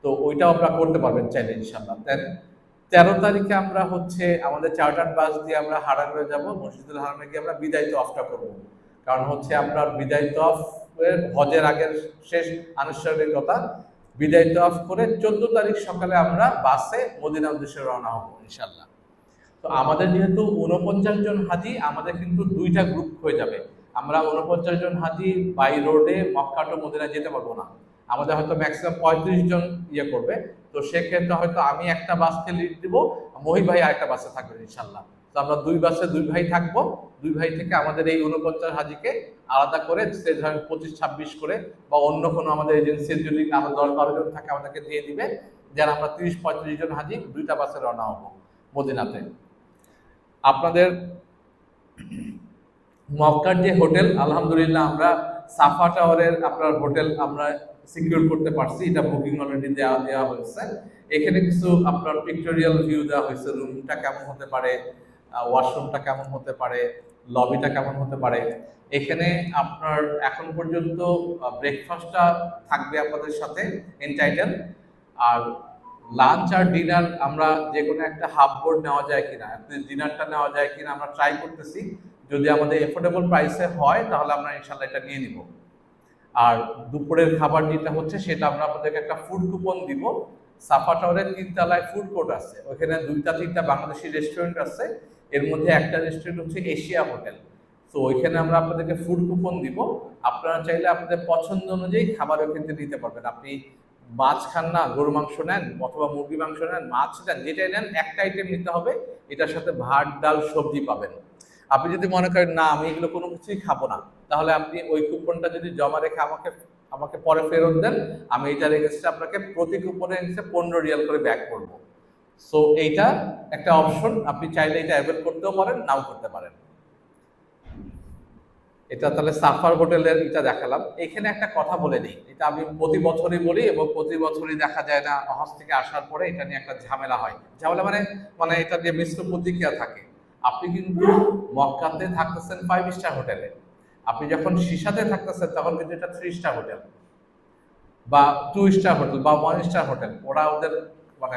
তো ওইটাও আমরা করতে পারবেন চাইলে ইনশাল্লাহ। 13 তারিখে আমরা হচ্ছে আমাদের চার্টার বাস দিয়ে আমরা হারামে যাব। মসজিদুল হারামে গিয়ে আমরা বিদায় তওয়াফটা করব। কারণ হচ্ছে আপনার বিদায় তওয়াফের হজের আগের শেষ আনুষ্ঠানিকতা। বিদায় তওয়াফ করে 14 তারিখ সকালে আমরা বাসে মদিনা উদ্দেশ্যে রওনা হব ইনশাল্লাহ। তো আমাদের যেহেতু 49 জন হাজি, আমাদের কিন্তু 2টা গ্রুপ হয়ে যাবে। আমরা 49 জন হাজি বাই রোডে মক্কা টু মদিনা যেতে পারবো না। আমাদের হয়তো ম্যাক্সিমাম 35 জন ইয়ে করবে। তো সেক্ষেত্রে হয়তো আমি একটা বাসকে লিড দিব, মহিব ভাই আরেকটা বাসে থাকবেন ইনশাল্লাহ। তো আমরা 2 বাসে 2 ভাই থাকবো। 2 ভাই থেকে আমাদের এই 49 হাজিকে আলাদা করে সে ধরেন 25-26 করে, বা অন্য কোনো আমাদের এজেন্সির যদি আরো 10-12 জন থাকে আমাদেরকে দিয়ে দিবে, যেন আমরা 30-35 জন হাজি 2টা বাসে রওনা হবো মদিনাতে। আপনাদের মক্কার যে হোটেল, আলহামদুলিল্লাহ আমরা সাফা টাওয়ারের আপনার হোটেল আমরা সিকিউর করতে পারছি। এটা বুকিং অলরেডি দেওয়া হয়েছে। এখানে কিছু আপনার পিক্টোরিয়াল ভিউ দেওয়া হয়েছে, রুমটা কেমন হতে পারে, ওয়াশরুমটা কেমন হতে পারে, লবিটা কেমন হতে পারে। এখানে আপনার এখন পর্যন্ত ব্রেকফাস্টটা থাকবে আপনাদের সাথে এনটাইটেল, আর লাঞ্চ আর ডিনার আমরা যে কোনো একটা হাফ বোর্ড নেওয়া যায় কিনা, ডিনারটা নেওয়া যায় কিনা আমরা ট্রাই করতেছি। যদি আমাদের এফোর্ডেবল প্রাইসে হয় তাহলে আমরা ইনশাল্লাহ এটা নিয়ে নিব। আর দুপুরের খাবার যেটা হচ্ছে সেটা আমরা আপনাদেরকে একটা ফুড কুপন দিব। সাফা টাওয়ারের 3 তলায় ফুড কোর্ট আছে, ওখানে 2-3টা বাংলাদেশি রেস্টুরেন্ট আছে। এর মধ্যে একটা রেস্টুরেন্ট হচ্ছে এশিয়া হোটেল। তো ওইখানে আমরা আপনাদেরকে ফুড কুপন দিব। আপনারা চাইলে আপনাদের পছন্দ অনুযায়ী খাবার ওখান থেকে নিতে পারবেন। আপনি মাছ খান না, গরু মাংস নেন অথবা মুরগি মাংস নেন, মাছ নেন, যেটাই নেন একটা আইটেম নিতে হবে। এটার সাথে ভাত ডাল সবজি পাবেন। আপনি যদি মনে করেন না আমি এগুলো কোনো কিছুই খাবো না, তাহলে আপনি ওই কুপনটা যদি জমা রেখে আমাকে পরে ফেরত দেন, আমি এটা রেখেছি আপনাকে প্রতি কুপনে 15 রিয়াল করে ব্যাক করব। সো এইটা একটা অপশন, আপনি চাইলে এটা অ্যাভেল করতেও পারেন, নাও করতে পারেন। এটা তাহলে সাফার হোটেলের এটা দেখালাম। এখানে একটা কথা বলে নিই, এটা আমি প্রতি বছরই বলি এবং প্রতি বছরই দেখা যায় না হজ থেকে আসার পরে এটা নিয়ে একটা ঝামেলা হয়। ঝামেলা মানে এটা নিয়ে মিশ্র প্রতিক্রিয়া থাকে। আপনি কিন্তু মক্কাতে থাকতেছেন 5 স্টার হোটেলে, আপনি যখন সীসাতে থাকতেছেন তখন কিন্তু এটা 3 স্টার হোটেল বা 2 স্টার হোটেল বা 1 স্টার হোটেল। ওরা ওদের মানে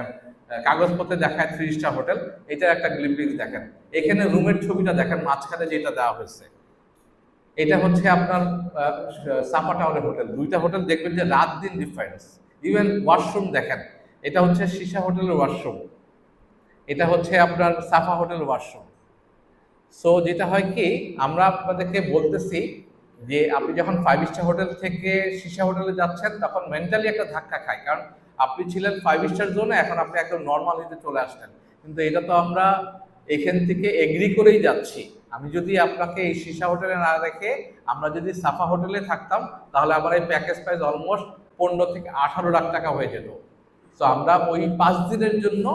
কাগজপত্রে দেখায় 3 স্টার হোটেল। এটার একটা গ্লিপিংস দেখেন, এখানে রুমের ছবিটা দেখেন, মাঝখানে যেটা দেওয়া হয়েছে এটা হচ্ছে আপনার সাফা টাওয়ারের হোটেল। 2টা হোটেল দেখবেন যে রাত দিন ডিফারেন্স। ইভেন ওয়াশরুম দেখেন, এটা হচ্ছে সীসা হোটেলের ওয়াশরুম, এটা হচ্ছে আপনার সাফা হোটেল ওয়াশরুম। সো যেটা হয় কি, আমরা আপনাদেরকে বলতেছি যে আপনি যখন 5 স্টার হোটেল থেকে সীসা হোটেলে যাচ্ছেন তখন মেন্টালি একটা ধাক্কা খায়, কারণ আপনি ছিলেন 5 স্টার জোনে, এখন আপনি একদম নর্মাল হিতে চলে আসলেন। কিন্তু এটা তো আমরা এখান থেকে এগ্রি করেই যাচ্ছি। আমি যদি আপনাকে এই সীসা হোটেলে না রেখে আমরা যদি সাফা হোটেলে থাকতাম, তাহলে আমার এই প্যাকেজ প্রাইস অলমোস্ট 15 থেকে 18 লাখ টাকা হয়ে যেত। তো আমরা ওই 5 দিনের জন্য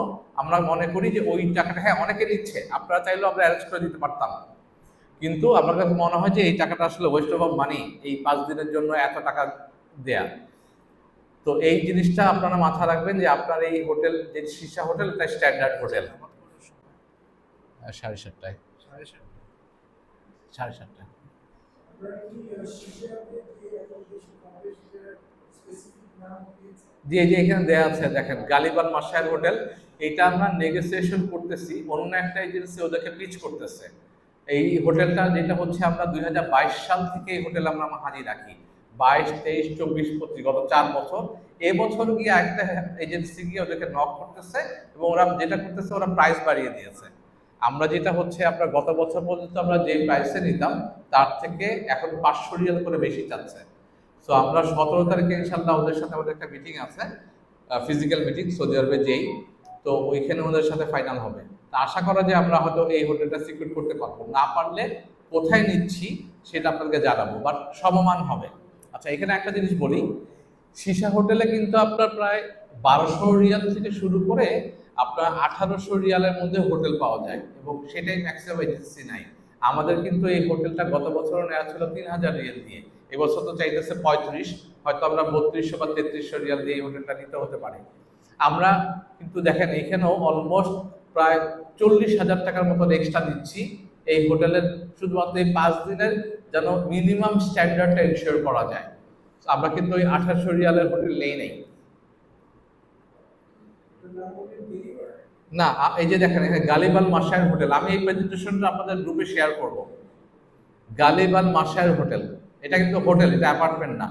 আমরা মনে করি যে ওই টাকাটা, হ্যাঁ অনেকের ইচ্ছে, আপনারা চাইলেও আমরা অ্যারেঞ্জ করে দিতে পারতাম, কিন্তু আমার কাছে মনে হয় যে এই টাকাটা আসলে ওয়েস্ট অফ মানি, এই 5 দিনের জন্য এত টাকা দেয়া। তো এই জিনিসটা আপনারা মাথা রাখবেন যে আপনার এই হোটেল যে সীসা হোটেল, এটা স্ট্যান্ডার্ড হোটেল। 7:30টায় 7:30টায় জি জি, এখানে দেয়া আছে দেখেন, গালিবান মাসায়ের হোটেল। এটা আমরা নেগোসিয়েশন করতেছি, অন্য একটা এজেন্সি ওদেরকে পিচ করতেছে। এই হোটেলটা যেটা হচ্ছে আমরা 2022 সাল থেকে এই হোটেল আমরা হাজি রাখি, 22, 23, 24, 25 গত 4 বছর। এবছর গিয়ে একটা এজেন্সি গিয়ে ওদেরকে নক করতেছে এবং ওরা যেটা করতেছে ওরা প্রাইস বাড়িয়ে দিয়েছে। আমরা যেটা হচ্ছে আপনার গত বছর পর্যন্ত আমরা যে প্রাইসে নিতাম তার থেকে এখন 500 রিয়াল করে বেশি চাচ্ছে। সো আমরা 17 তারিখে ইনশাল্লাহ ওদের সাথে আমাদের একটা মিটিং আছে, ফিজিক্যাল মিটিং সৌদি আরবে যেই, তো ওইখানে ওদের সাথে ফাইনাল হবে। তা আশা করা যে আমরা হয়তো এই হোটেলটা সিকিউর করতে পারবো, না পারলে কোথায় নিচ্ছি সেটা আপনাদেরকে জানাবো, বাট সমমান হবে। আচ্ছা, এখানে একটা জিনিস বলি, সীসা হোটেলে কিন্তু আপনার প্রায় 1200 রিয়াল থেকে শুরু করে আপনার 1800 রিয়ালের মধ্যে হোটেল পাওয়া যায় এবং সেটাই ম্যাক্সিমাম এজেন্সি নাই। আমাদের কিন্তু এই হোটেলটা গত বছরও নেওয়া ছিল 3000 রিয়াল দিয়ে, এবছর তো চাইতেছে 35, হয়তো আমরা 3200 বা 3300 রিয়াল দিয়ে এই হোটেলটা নিতে হতে পারে। আমরা কিন্তু দেখেন এখানেও অলমোস্ট প্রায় 40,000 টাকার মতো এক্সট্রা দিচ্ছি এই হোটেলের, শুধুমাত্র এই 5 দিনের যেন মিনিমাম স্ট্যান্ডার্ডটা এনশিওর করা যায়। আমরা কিন্তু ওই 1800 রিয়ালের হোটেল নেই। না, এই যে দেখেন এখানে গালিব আল মাশায়ের হোটেল, আমি এই প্রেজেন্টেশনটা আপনাদের গ্রুপে শেয়ার করব। গালিব আল মাশায়ের হোটেল, এটা কিন্তু হোটেল, এটা অ্যাপার্টমেন্ট না।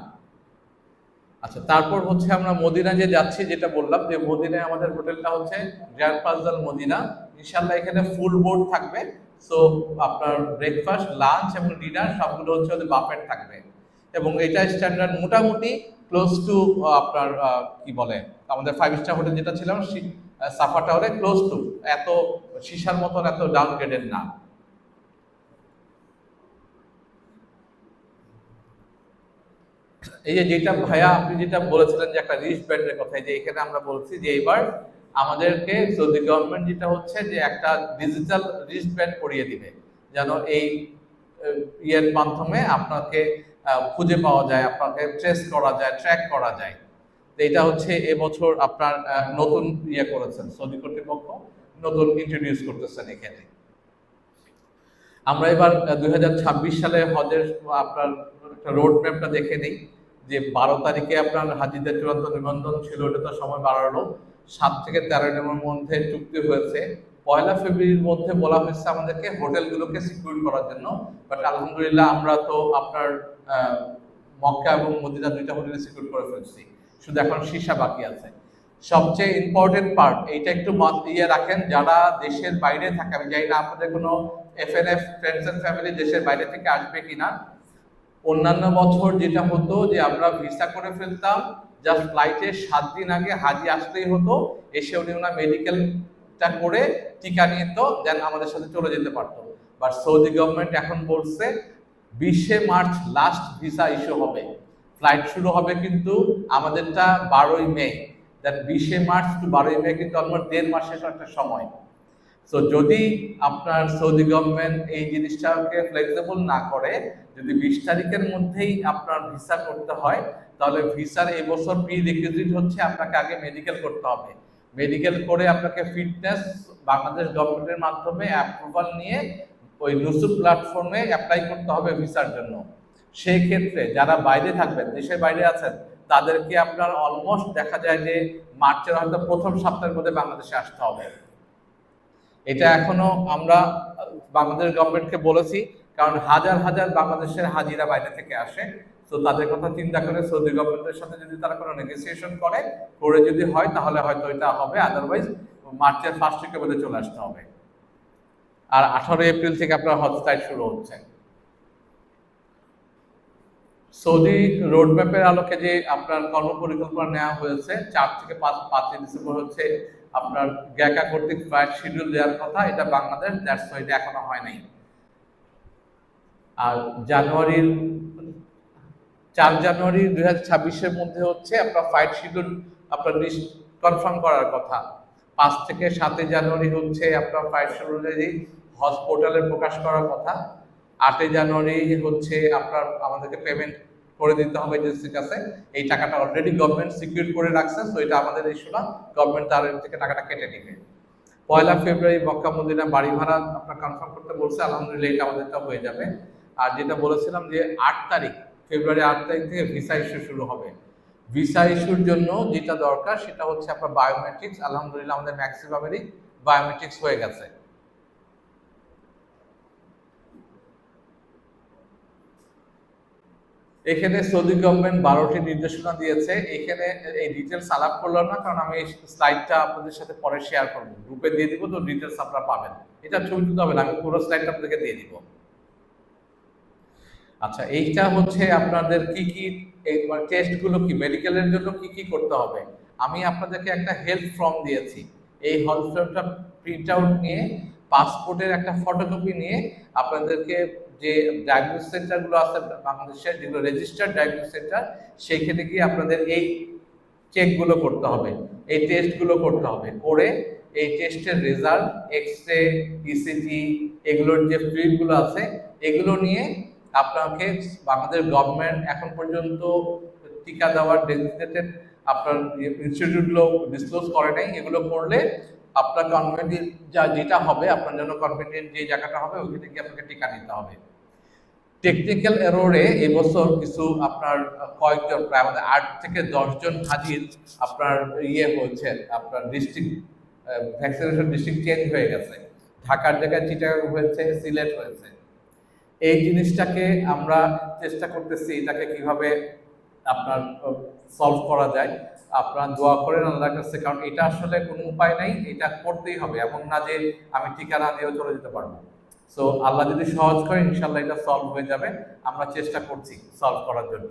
আচ্ছা, তারপর হচ্ছে আমরা মদিনা যে যাচ্ছি, যেটা বললাম যে মদিনায় আমাদের হোটেলটা হচ্ছে গ্র্যান্ড পাজদাল মদিনা। ইনশাআল্লাহ এখানে ফুল বোর্ড থাকবে, সো আপনার ব্রেকফাস্ট, লাঞ্চ এবং ডিনার সবগুলো হচ্ছে ওদের বাফেট থাকবে এবং এটা স্ট্যান্ডার্ড মোটামুটি ক্লোজ টু আপনার কি বলে আমাদের 5 স্টার হোটেল যেটা ছিলাম সাফা টাওয়ারে ক্লোজ টু, এত সীসার মতন এত ডাউনগ্রেডেড না। এই যে যেটা ভাইয়া আপনি যেটা বলেছিলেন যে একটা রিস্ট ব্যান্ডের কথা, যে এখানে আমরা বলছি যে এবার আমাদেরকে সৌদি গভর্নমেন্ট যেটা হচ্ছে যে একটা ডিজিটাল রিস্ট ব্যান্ড করিয়ে দিবে, যেন এই ইয়ের মাধ্যমে আপনাকে খুঁজে পাওয়া যায়, আপনাকে ট্রেস করা যায়, ট্র্যাক করা যায়। তো এটা হচ্ছে এবছর আপনার নতুন ইয়ে করেছেন সৌদি কর্তৃপক্ষ, নতুন ইন্ট্রোডিউস করতেছেন এখানে। আমরা এবার 2026 সালে হজের আপনার একটা রোড ম্যাপটা দেখে নিই, যে 12 তারিখে আপনার হাজিদের চূড়ান্ত নিবন্ধন ছিল, ওটা তো সময় বাড়ালো, 7 থেকে 13 ডিসেম্বরের মধ্যে চুক্তি হয়েছে। 1 ফেব্রুয়ারির মধ্যে বলা হয়েছে আমাদেরকে হোটেলগুলোকে সিকিউর করার জন্য, বাট আলহামদুলিল্লাহ আমরা তো আপনার মক্কা এবং মদিনা দুইটা হোটেলে সিকিউর করে ফেলছি, শুধু এখন সীসা বাকি আছে। সবচেয়ে ইম্পর্টেন্ট পার্ট এইটা একটু ইয়ে রাখেন, যারা দেশের বাইরে থাকে, আমি জানি না আপনাদের কোনো এফএনএফ ফ্রেন্ডস এন্ড ফ্যামিলি দেশের বাইরে থেকে আসবে কিনা। অন্যান্য বছর যেটা হতো যে আমরা ভিসা করে ফেলতাম, জাস্ট ফ্লাইটের 7 দিন আগে হাজি আসলেই হতো, এসে উনি ওনার মেডিকেলটা করে টিকা নিয়ে তো দেন আমাদের সাথে চলে যেতে পারতো। বাট সৌদি গভর্নমেন্ট এখন বলছে 20 মার্চ লাস্ট ভিসা ইস্যু হবে, ফ্লাইট শুরু হবে কিন্তু আমাদেরটা 12 মে, দ্যাট 20 মার্চ টু 12 মে কিন্তু অলমোস্ট 1.5 মাসের একটা সময়। সো যদি আপনার সৌদি গভর্নমেন্ট এই জিনিসটাকে ফ্লেক্সিবল না করে, যদি 20 তারিখের মধ্যেই আপনার ভিসা করতে হয়, তাহলে ভিসার এই বছর প্রি রিকুইজিট হচ্ছে আপনাকে আগে মেডিকেল করতে হবে, মেডিকেল করে আপনাকে ফিটনেস বাংলাদেশ গভর্নমেন্টের মাধ্যমে অ্যাপ্রুভাল নিয়ে ওই নুসুক প্ল্যাটফর্মে অ্যাপ্লাই করতে হবে ভিসার জন্য। সেই ক্ষেত্রে যারা বাইরে থাকবেন, দেশের বাইরে আছেন, তাদেরকে আপনার অলমোস্ট দেখা যায় যে মার্চের হয়তো প্রথম সপ্তাহের মধ্যে বাংলাদেশে আসতে হবে। এটা এখনো আমরা বাংলাদেশ গভর্নমেন্টকে বলেছি, কারণ হাজার হাজার বাংলাদেশের হাজিরা বাইরে থেকে আসে, তো তাদের কথা চিন্তা করে সৌদি গভর্নমেন্টের সাথে যদি তারা কোনো নেগোসিয়েশন করে যদি হয় তাহলে হয়তো এটা হবে, আদারওয়াইজ মার্চের ফার্স্ট উইকের মধ্যে চলে আসতে হবে। আর 18 এপ্রিল থেকে আপনার হজ ফ্লাইট শুরু হচ্ছে। সৌদি রোডম্যাপের আলোকে যে আপনার কর্মপরিকল্পনা নেওয়া হয়েছে, 4 থেকে 5 ডিসেম্বর হচ্ছে আপনার গ্যাকা কর্তৃক ফ্লাইট শিডিউল দেওয়ার কথা, এটা বাংলাদেশ দ্যাটস ওয়াই এটা এখনো হয় নাই। আর জানুয়ারির 4 জানুয়ারি 2026-এর মধ্যে হচ্ছে আপনার ফ্লাইট শিডিউল আপনার লিস্ট কনফার্ম করার কথা। 5 থেকে 7 জানুয়ারি হচ্ছে আপনার ফ্লাইট শিডিউলেরই হজ পোর্টালে প্রকাশ করার কথা। 8 জানুয়ারি হচ্ছে আপনার আমাদেরকে পেমেন্ট করে দিতে হবে এজেন্সির কাছে, এই টাকাটা অলরেডি গভর্নমেন্ট সিকিউর করে রাখছে, সো এটা আমাদের ইস্যু না, গভর্নমেন্ট তার থেকে টাকাটা কেটে নেবে। 1 ফেব্রুয়ারি মক্কা মদিনা বাড়ি ভাড়া আপনার কনফার্ম করতে বলছে, আলহামদুলিল্লাহ এটা আমাদেরটা হয়ে যাবে। আর যেটা বলেছিলাম যে 8 তারিখ ফেব্রুয়ারি 8 তারিখ থেকে ভিসা ইস্যু শুরু হবে। ভিসা ইস্যুর জন্য যেটা দরকার সেটা হচ্ছে আপনার বায়োমেট্রিক্স, আলহামদুলিল্লাহ আমাদের ম্যাক্সিমামেরই বায়োমেট্রিক্স হয়ে গেছে। এখানে সৌদি গভর্নমেন্ট 12টি নির্দেশনা দিয়েছে। এখানে এই ডিটেলস আলাপ করলাম না, কারণ আমি এই স্লাইডটা আপনাদের সাথে পরে শেয়ার করবো, গ্রুপে দিয়ে দিব, তো ডিটেলস আপনারা পাবেন। এটা ছবি তুলতে হবে না, আমি পুরো স্লাইডটা আপনাদেরকে দিয়ে দিব। আচ্ছা, এইটা হচ্ছে আপনাদের কি কি টেস্ট গুলো, কি মেডিকেলের জন্য কি কি করতে হবে। আমি আপনাদেরকে একটা হেল্প ফর্ম দিয়েছি, এই হেল্প ফর্মটা প্রিন্ট আউট নিয়ে, পাসপোর্টের একটা ফটোকপি নিয়ে আপনাদেরকে যে ডায়াগনোস সেন্টারগুলো আছে বাংলাদেশের, যেগুলো রেজিস্টার্ড ডায়াগনোস সেন্টার, সেইখানে গিয়ে আপনাদের এই চেকগুলো করতে হবে, এই টেস্টগুলো করতে হবে। করে এই টেস্টের রেজাল্ট, এক্স-রে, ইসিজি, এগুলোর যে ফিল্ডগুলো আছে, এগুলো নিয়ে আপনাকে বাংলাদেশ গভর্নমেন্ট এখন পর্যন্ত টিকা দেওয়ার ডেজিগনেটেড আপনার ইনস্টিটিউটগুলো ডিসক্লোজ করে নাই। এগুলো করলে আপনার কনফিডেন্ট যেটা হবে, আপনার জন্য কনফিডেন্ট যে জায়গাটা হবে, ওইখানে গিয়ে আপনাকে টিকা নিতে হবে। টেকনিক্যাল এররে এবছর কিছু আপনার কয়েকজন, প্রায় আমাদের 8 থেকে 10 জন হাজির আপনার হয়েছে, আপনার ডিস্ট্রিক্ট ভ্যাকসিনেশন ডিস্ট্রিক্ট চেঞ্জ হয়ে গেছে। ঢাকার জায়গায় চিটাগাং হয়েছে, সিলেট হয়েছে। এই জিনিসটাকে আমরা চেষ্টা করতেছি এটাকে কিভাবে আপনার সলভ করা যায়। আপনারা দোয়া করেন আল্লাহর কাছে, কারণ এটা আসলে কোনো উপায় নাই, এটা করতেই হবে। এমন না যে আমি টিকা না দিয়েও চলে যেতে পারবো। সো আল্লাহ যদি সহজ করে, ইনশাল্লাহ এটা সলভ হয়ে যাবে। আমরা চেষ্টা করছি সলভ করার জন্য।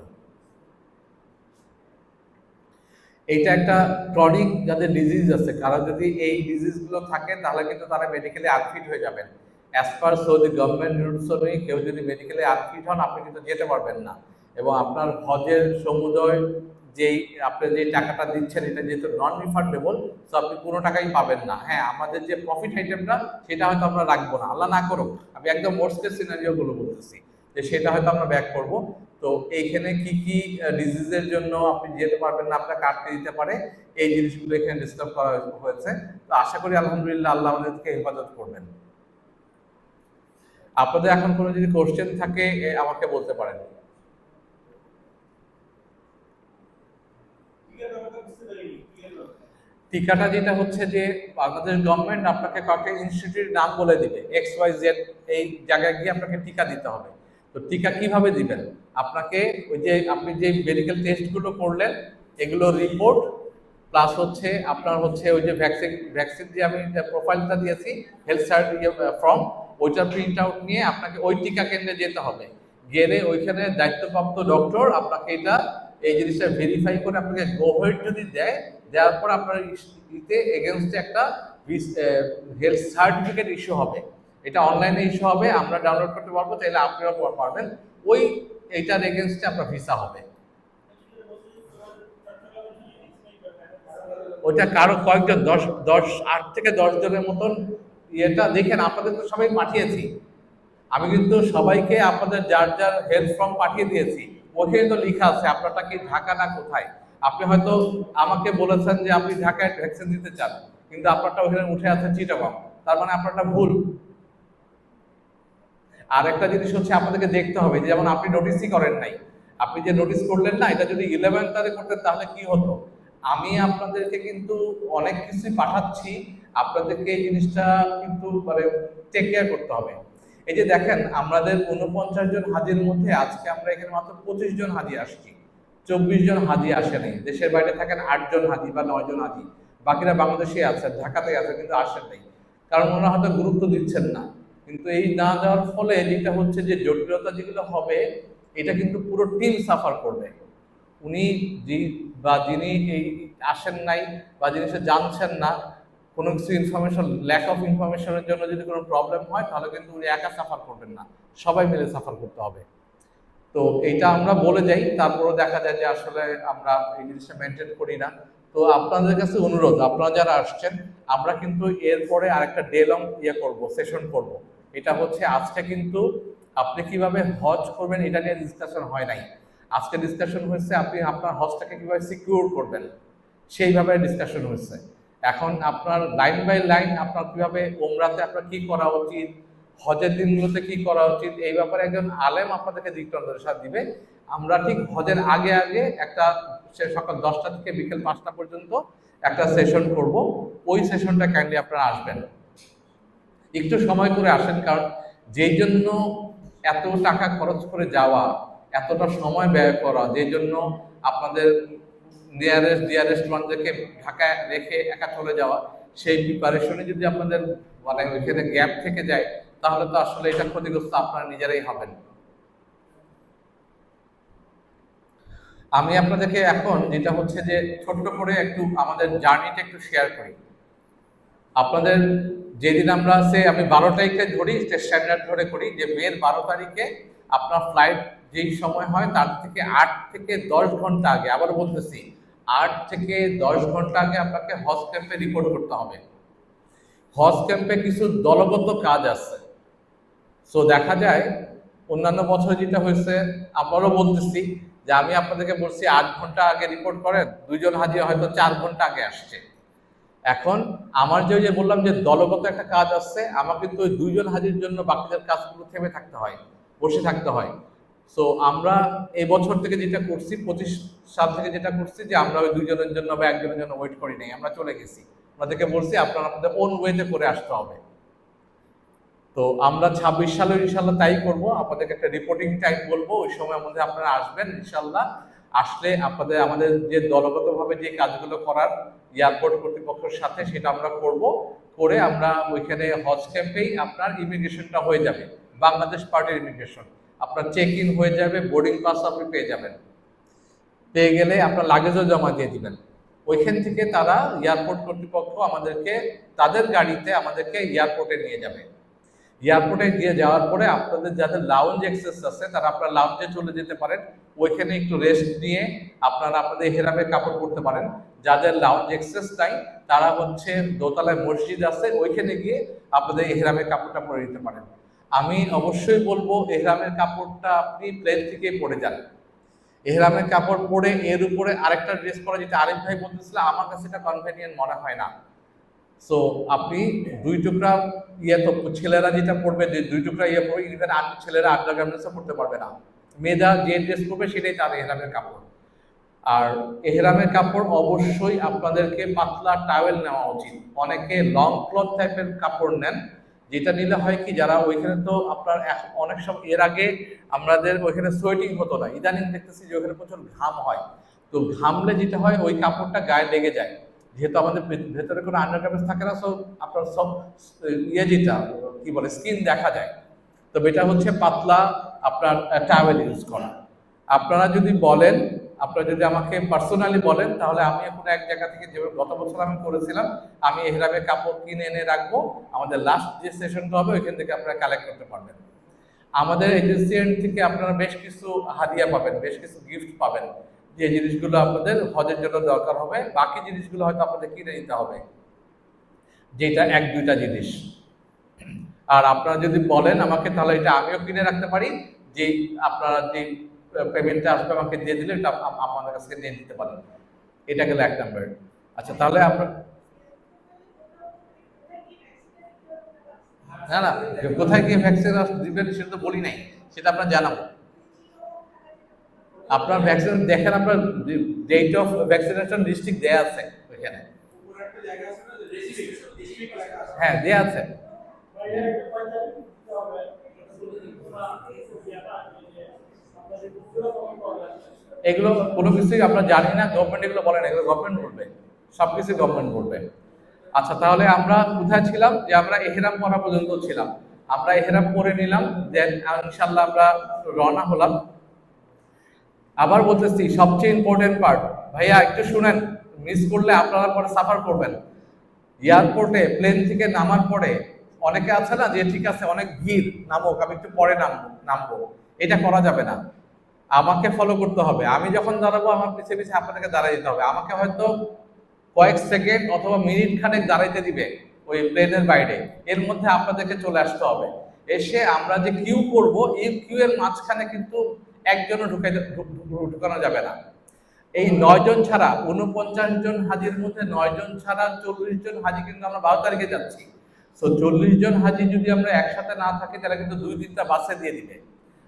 এইটা একটা ক্রনিক যাদের ডিজিজ আছে, কারো যদি এই ডিজিজগুলো থাকে, তাহলে কিন্তু তারা মেডিকেলি আনফিট হয়ে যাবেন। As per Saudi government rules অনুযায়ী কেউ যদি মেডিকেলি আনফিট হন, আপনি কিন্তু যেতে পারবেন না। এবং আপনার হজের সমুদয় যেই আপনি যে টাকাটা দিচ্ছেন, এটা যেহেতু নন রিফান্ডেবল, তো আপনি কোনো টাকাই পাবেন না। হ্যাঁ, আমাদের যে প্রফিট আইটেমটা, সেটা হয়তো আমরা রাখবো না, আল্লাহ না করুক, আমি একদম ওয়ার্স্ট কেস সিনারিও গুলো বলতেছি, যে সেটা হয়তো আমরা ব্যাক করব। তো এইখানে কি কি ডিজিজের জন্য আপনি যেতে পারবেন না, আপনাকে আটকে দিতে পারে, এই জিনিসগুলো এখানে ডিসকাস করা হয়েছে। তো আশা করি আলহামদুলিল্লাহ আল্লাহ আমাদেরকে হেফাজত করবেন। আপনাদের এখন কোনো যদি কোশ্চেন থাকে আমাকে বলতে পারেন। টিকাটা যেটা হচ্ছে যে বাংলাদেশ গভর্নমেন্ট আপনাকে কয়েকটা ইনস্টিটিউটের নাম বলে দিবে, XYZ, এই জায়গায় গিয়ে আপনাকে টিকা দিতে হবে। তো টিকা কিভাবে দিবেন, আপনাকে ওই যে আপনি যে মেডিকেল টেস্টগুলো করলেন, এগুলো রিপোর্ট প্লাস হচ্ছে আপনার হচ্ছে ওই যে ভ্যাকসিন যে আমি প্রোফাইলটা দিয়েছি, হেলথ ফর্ম, ওইটার প্রিন্ট আউট নিয়ে আপনাকে ওই টিকা কেন্দ্রে যেতে হবে। গেলে ওইখানে দায়িত্বপ্রাপ্ত ডক্টর আপনাকে এটা এই জিনিসটা ভেরিফাই করে আপনাকে গোহেড যদি দেয়, দেওয়ার পর আপনার ইতে এগেনস্টে একটা হেলথ সার্টিফিকেট ইস্যু হবে। এটা অনলাইনে ইস্যু হবে, আমরা ডাউনলোড করতে পারবো, তাহলে আপনারা পারবেন। ওই এইটার এগেনস্টে আপনার ভিসা হবে। ওইটা কারো কয়েকজন 8 থেকে 10 জনের মতন ইয়েটা দেখেন, আপনাদের তো সবাই পাঠিয়েছি, আমি কিন্তু সবাইকে আপনাদের যার যার হেলথ ফর্ম পাঠিয়ে দিয়েছি। ওখানে তো লেখা আছে আপনারটা কি ঢাকা না কোথায়। আপনি হয়তো আমাকে বলেছেন যে আপনি ঢাকায় ভ্যাকসিন দিতে চান, কিন্তু আপনারটা ওখানে উঠে আছে চিটাগং, তার মানে আপনারটা ভুল। আর একটা জিনিস হচ্ছে আপনাদেরকে দেখতে হবে, যেমন আপনি নোটিসই করেন নাই, আপনি যে নোটিস করলেন না, এটা যদি 11 তারিখে করতেন তাহলে কি হতো। আমি আপনাদেরকে কিন্তু অনেক কিছুই পাঠাচ্ছি, আপনাদেরকে এই জিনিসটা কিন্তু মানে টেক কেয়ার করতে হবে। এই যে দেখেন, আমাদের 49 জন হাজির মধ্যে আজকে আমরা এখানে মাত্র 25 জন হাজি আসছি, 24 জন হাজি আসে নাই। দেশের বাইরে থাকেন 8 জন হাজি বা 9 জন হাজি, বাকিরা বাংলাদেশে আছেন, ঢাকাতে আছেন, কিন্তু আসেন নাই, কারণ ওনারা হয়তো গুরুত্ব দিচ্ছেন না। কিন্তু এই না যাওয়ার ফলে যেটা হচ্ছে যে জটিলতা যেগুলো হবে, এটা কিন্তু পুরো টিম সাফার করবে। উনি যিনি এই আসেন নাই বা জিনিসটা জানছেন না, কোনো কিছু ইনফরমেশন, ল্যাক অফ ইনফরমেশনের জন্য যদি কোনো প্রবলেম হয়, তাহলে কিন্তু উনি একা সাফার করবেন না, সবাই মিলে সাফার করতে হবে। তো এইটা আমরা বলে যাই, তারপরে দেখা যায় যে আসলে আমরা এই জিনিসটা মেনটেন করি না। তো আপনাদের কাছে অনুরোধ, আপনারা যারা আসছেন, আমরা কিন্তু এরপরে আরেকটা ডে লং করবো, সেশন করব। এটা হচ্ছে আজকে কিন্তু আপনি কিভাবে হজ করবেন এটা নিয়ে ডিসকাশন হয় নাই, আজকে ডিসকাশন হয়েছে আপনি আপনার হজটাকে কিভাবে সিকিউর করবেন, সেইভাবে ডিসকাশন হয়েছে। এখন আপনার লাইন বাই লাইন আপনার কিভাবে ওমরাতে আপনার কি করা উচিত, হজের দিনগুলোতে কি করা উচিত, এই ব্যাপারে একজন আলেম আপনাদেরকে দিক নির্দেশনা দিবে। আমরা ঠিক হজের আগে আগে একটা সকাল 10টা থেকে বিকেল 5টা পর্যন্ত একটা সেশন করব। ওই সেশনটা কাইন্ডলি আপনারা আসবেন, একটু সময় করে আসেন, কারণ যেই জন্য এত টাকা খরচ করে যাওয়া, এতটা সময় ব্যয় করা, যে জন্য আপনাদের ডিয়ারেস্ট ওয়ানদেরকে ঢাকায় রেখে একা চলে যাওয়া, সেই প্রিপারেশনে যদি আপনাদের মানে ওইখানে গ্যাপ থেকে যায়, তাহলে তো আসলে এটা ক্ষতিগ্রস্ত আপনারা নিজেরাই হবেন। আমি আপনাদেরকে এখন যেটা হচ্ছে যে ছোট্ট করে একটু আমাদের জার্নিটা একটু শেয়ার করি। আপনাদের যেদিন আমরা আমি 12 তারিখে ধরি, স্ট্যান্ডার্ড ধরে করি যে মের 12 তারিখে আপনার ফ্লাইট যেই সময় হয় তার থেকে 8 থেকে 10 ঘন্টা আগে, আবার বলতেছি 8 থেকে 10 ঘন্টা আগে আপনাকে হজ ক্যাম্পে রিপোর্ট করতে হবে। হজ ক্যাম্পে কিছু দলগত কাজ আছে। সো দেখা যায় অন্যান্য বছর যেটা হয়েছে, আবারও বলতেছি যে আমি আপনাদেরকে বলছি 8 ঘন্টা আগে রিপোর্ট করেন, 2 জন হাজি হয়তো 4 ঘন্টা আগে আসছে। এখন আমার যে বললাম যে দলগত একটা কাজ আছে, আমাকে তো ওই 2 জন হাজির জন্য বাকিদের কাজগুলো থেমে থাকতে হয়, বসে থাকতে হয়। সো আমরা এই বছর থেকে যেটা করছি, 25 সাল থেকে যেটা করছি যে আমরা ওই 2 জনের জন্য বা 1 জনের জন্য ওয়েট করি নাই, আমরা চলে গেছি। আমাদেরকে বলছি আপনারা আপনাদের ওন ওয়েতে করে আসতে হবে। তো আমরা 26 সালে ইনশাল্লাহ তাই করব। আপনাদেরকে একটা রিপোর্টিং টাইম বলবো, ওই সময়ের মধ্যে আপনারা আসবেন ইনশাল্লাহ। আসলে আপনাদের আমাদের যে দলগতভাবে যে কাজগুলো করার এয়ারপোর্ট কর্তৃপক্ষের সাথে, সেটা আমরা করব। করে আমরা ওইখানে হজ ক্যাম্পেই আপনার ইমিগ্রেশনটা হয়ে যাবে, বাংলাদেশ পার্টির ইমিগ্রেশন। আপনার চেক ইন হয়ে যাবে, বোর্ডিং পাস আপনি পেয়ে যাবেন। পেয়ে গেলে আপনার লাগেজও জমা দিয়ে দিবেন। ওইখান থেকে তারা এয়ারপোর্ট কর্তৃপক্ষ আমাদেরকে তাদের গাড়িতে আমাদেরকে এয়ারপোর্টে নিয়ে যাবে। এয়ারপোর্টে গিয়ে যাওয়ার পরে আপনাদের যাদের লাউঞ্জ অ্যাক্সেস আছে, তারা আপনারা লাউঞ্জে চলে যেতে পারেন। ওইখানে একটু রেস্ট নিয়ে আপনারা আপনাদের ইহরামের কাপড় পরতে পারেন। যাদের লাউঞ্জ অ্যাক্সেস নাই, তারা হচ্ছে দোতলায় মসজিদ আছে, ওইখানে গিয়ে আপনাদের ইহরামের কাপড়টা পরে নিতে পারেন। আমি অবশ্যই বলবো ইহরামের কাপড়টা আপনি প্লেন থেকেই পরে যান। ইহরামের কাপড় পরে এর উপরে আরেকটা ড্রেস পরা, যেটা আরিফ ভাই বলতেছিল, আমার কাছে এটা কনভেনিয়েন্ট মনে হয় না। সো আপনি 2 টুকরা তো ছেলেরা যেটা পড়বে, যে 2 টুকরা পড়বে, ইভেন আর ছেলেরা আন্ডারগার্মেন্টসও পড়তে পারবে না। মেয়েরা যে ড্রেস পরবে সেটাই তার এহরামের কাপড়। আর এহরামের কাপড় অবশ্যই আপনাদেরকে পাতলা টাওয়েল নেওয়া উচিত। অনেকে লং ক্লথ টাইপের কাপড় নেন, যেটা নিলে হয় কি, যারা ওইখানে তো আপনার অনেক সময় এর আগে আমাদের ওইখানে সোয়েটিং হতো না, ইদানিং দেখতেছি যে ওইখানে প্রচুর ঘাম হয়। তো ঘামলে যেটা হয়, ওই কাপড়টা গায়ে লেগে যায়, যেহেতু আমাদের ভেতরে কোনো আন্ডারগার্মেন্টস থাকে না। সো আপনার সব যেটা কি বলে স্কিন দেখা যায়। তো এটা হচ্ছে পাতলা আপনার টাওয়েল ইউজ করা। আপনারা যদি বলেন, আপনারা যদি আমাকে পার্সোনালি বলেন, তাহলে আমি এখন এক জায়গা থেকে, যে গত বছর আমি করেছিলাম, আমি এহরামের কাপড় কিনে এনে রাখবো। আমাদের লাস্ট যে সেশনটা হবে ওইখান থেকে আপনারা কালেক্ট করতে পারবেন। আমাদের এজেন্সি থেকে আপনারা বেশ কিছু হাদিয়া পাবেন, বেশ কিছু গিফট পাবেন, যে জিনিসগুলো আপনাদের হজের জন্য দরকার হবে। বাকি জিনিসগুলো হয়তো আপনাদের কিনে নিতে হবে, যেটা 1-2টা জিনিস। আর আপনারা যদি বলেন আমাকে, তাহলে এটা আমিও কিনে রাখতে পারি। যে আপনারা যে পেমেন্টটা আসবে আমাকে দিয়ে দিলে এটা আমাদের কাছে নিয়ে দিতে পারেন। এটা গেল 1 নাম্বার। আচ্ছা, তাহলে আপনার না না, কোথায় গিয়ে ভ্যাকসিন দিবেন সেটা তো বলি নাই, সেটা আপনার জানাবো। আপনার ভ্যাকসিন দেখেন, আপনার ডেট অফ ভ্যাকসিনেশন ডিস্ট্রিক্ট দেয়া আছে ওইখানে। হ্যাঁ, দেয়া আছে। এগুলো কোনো কিছুই আমরা জানি না, গভর্নমেন্ট এগুলো বলে না, এগুলো গভর্নমেন্ট বলবে, সবকিছু গভর্নমেন্ট বলবে। আচ্ছা, তাহলে আমরা কোথায় ছিলাম? যে আমরা এহরাম পরা পর্যন্ত ছিলাম। আমরা এহরাম পরে নিলাম, দেন ইনশাল্লাহ আমরা রওনা হলাম। আবার বলতেছি, সবচেয়ে ইম্পর্টেন্ট পার্ট, ভাইয়া একটু শুনেন, মিস করলে আপনারা পরে সাফার করবেন। এয়ারপোর্টে প্লেন থেকে নামার পরে অনেকে আছে না, যে ঠিক আছে অনেক ভিড়, নামুক, আমি একটু পরে নামবো, এটা করা যাবে না। আমাকে ফলো করতে হবে। আমি যখন দাঁড়াবো, আমার পিছিয়ে পিছিয়ে আপনাদেরকে দাঁড়াই যেতে হবে। আমাকে হয়তো কয়েক সেকেন্ড অথবা মিনিট খানেক দাঁড়াইতে দিবে ওই প্লেনের বাইরে, এর মধ্যে আপনাদেরকে চলে আসতে হবে। এসে আমরা যে কিউ করব, এই কিউ এর মাঝখানে কিন্তু একজনও ঢুকানো যাবে না। এই 9 জন ছাড়া, 49 জন হাজির মধ্যে 9 জন ছাড়া 40 জন হাজি কিন্তু আমরা 12 তারিখে যাচ্ছি। তো 40 জন হাজি যদি আমরা একসাথে না থাকি, তাহলে কিন্তু 2-3টা বাসে দিয়ে দিবে।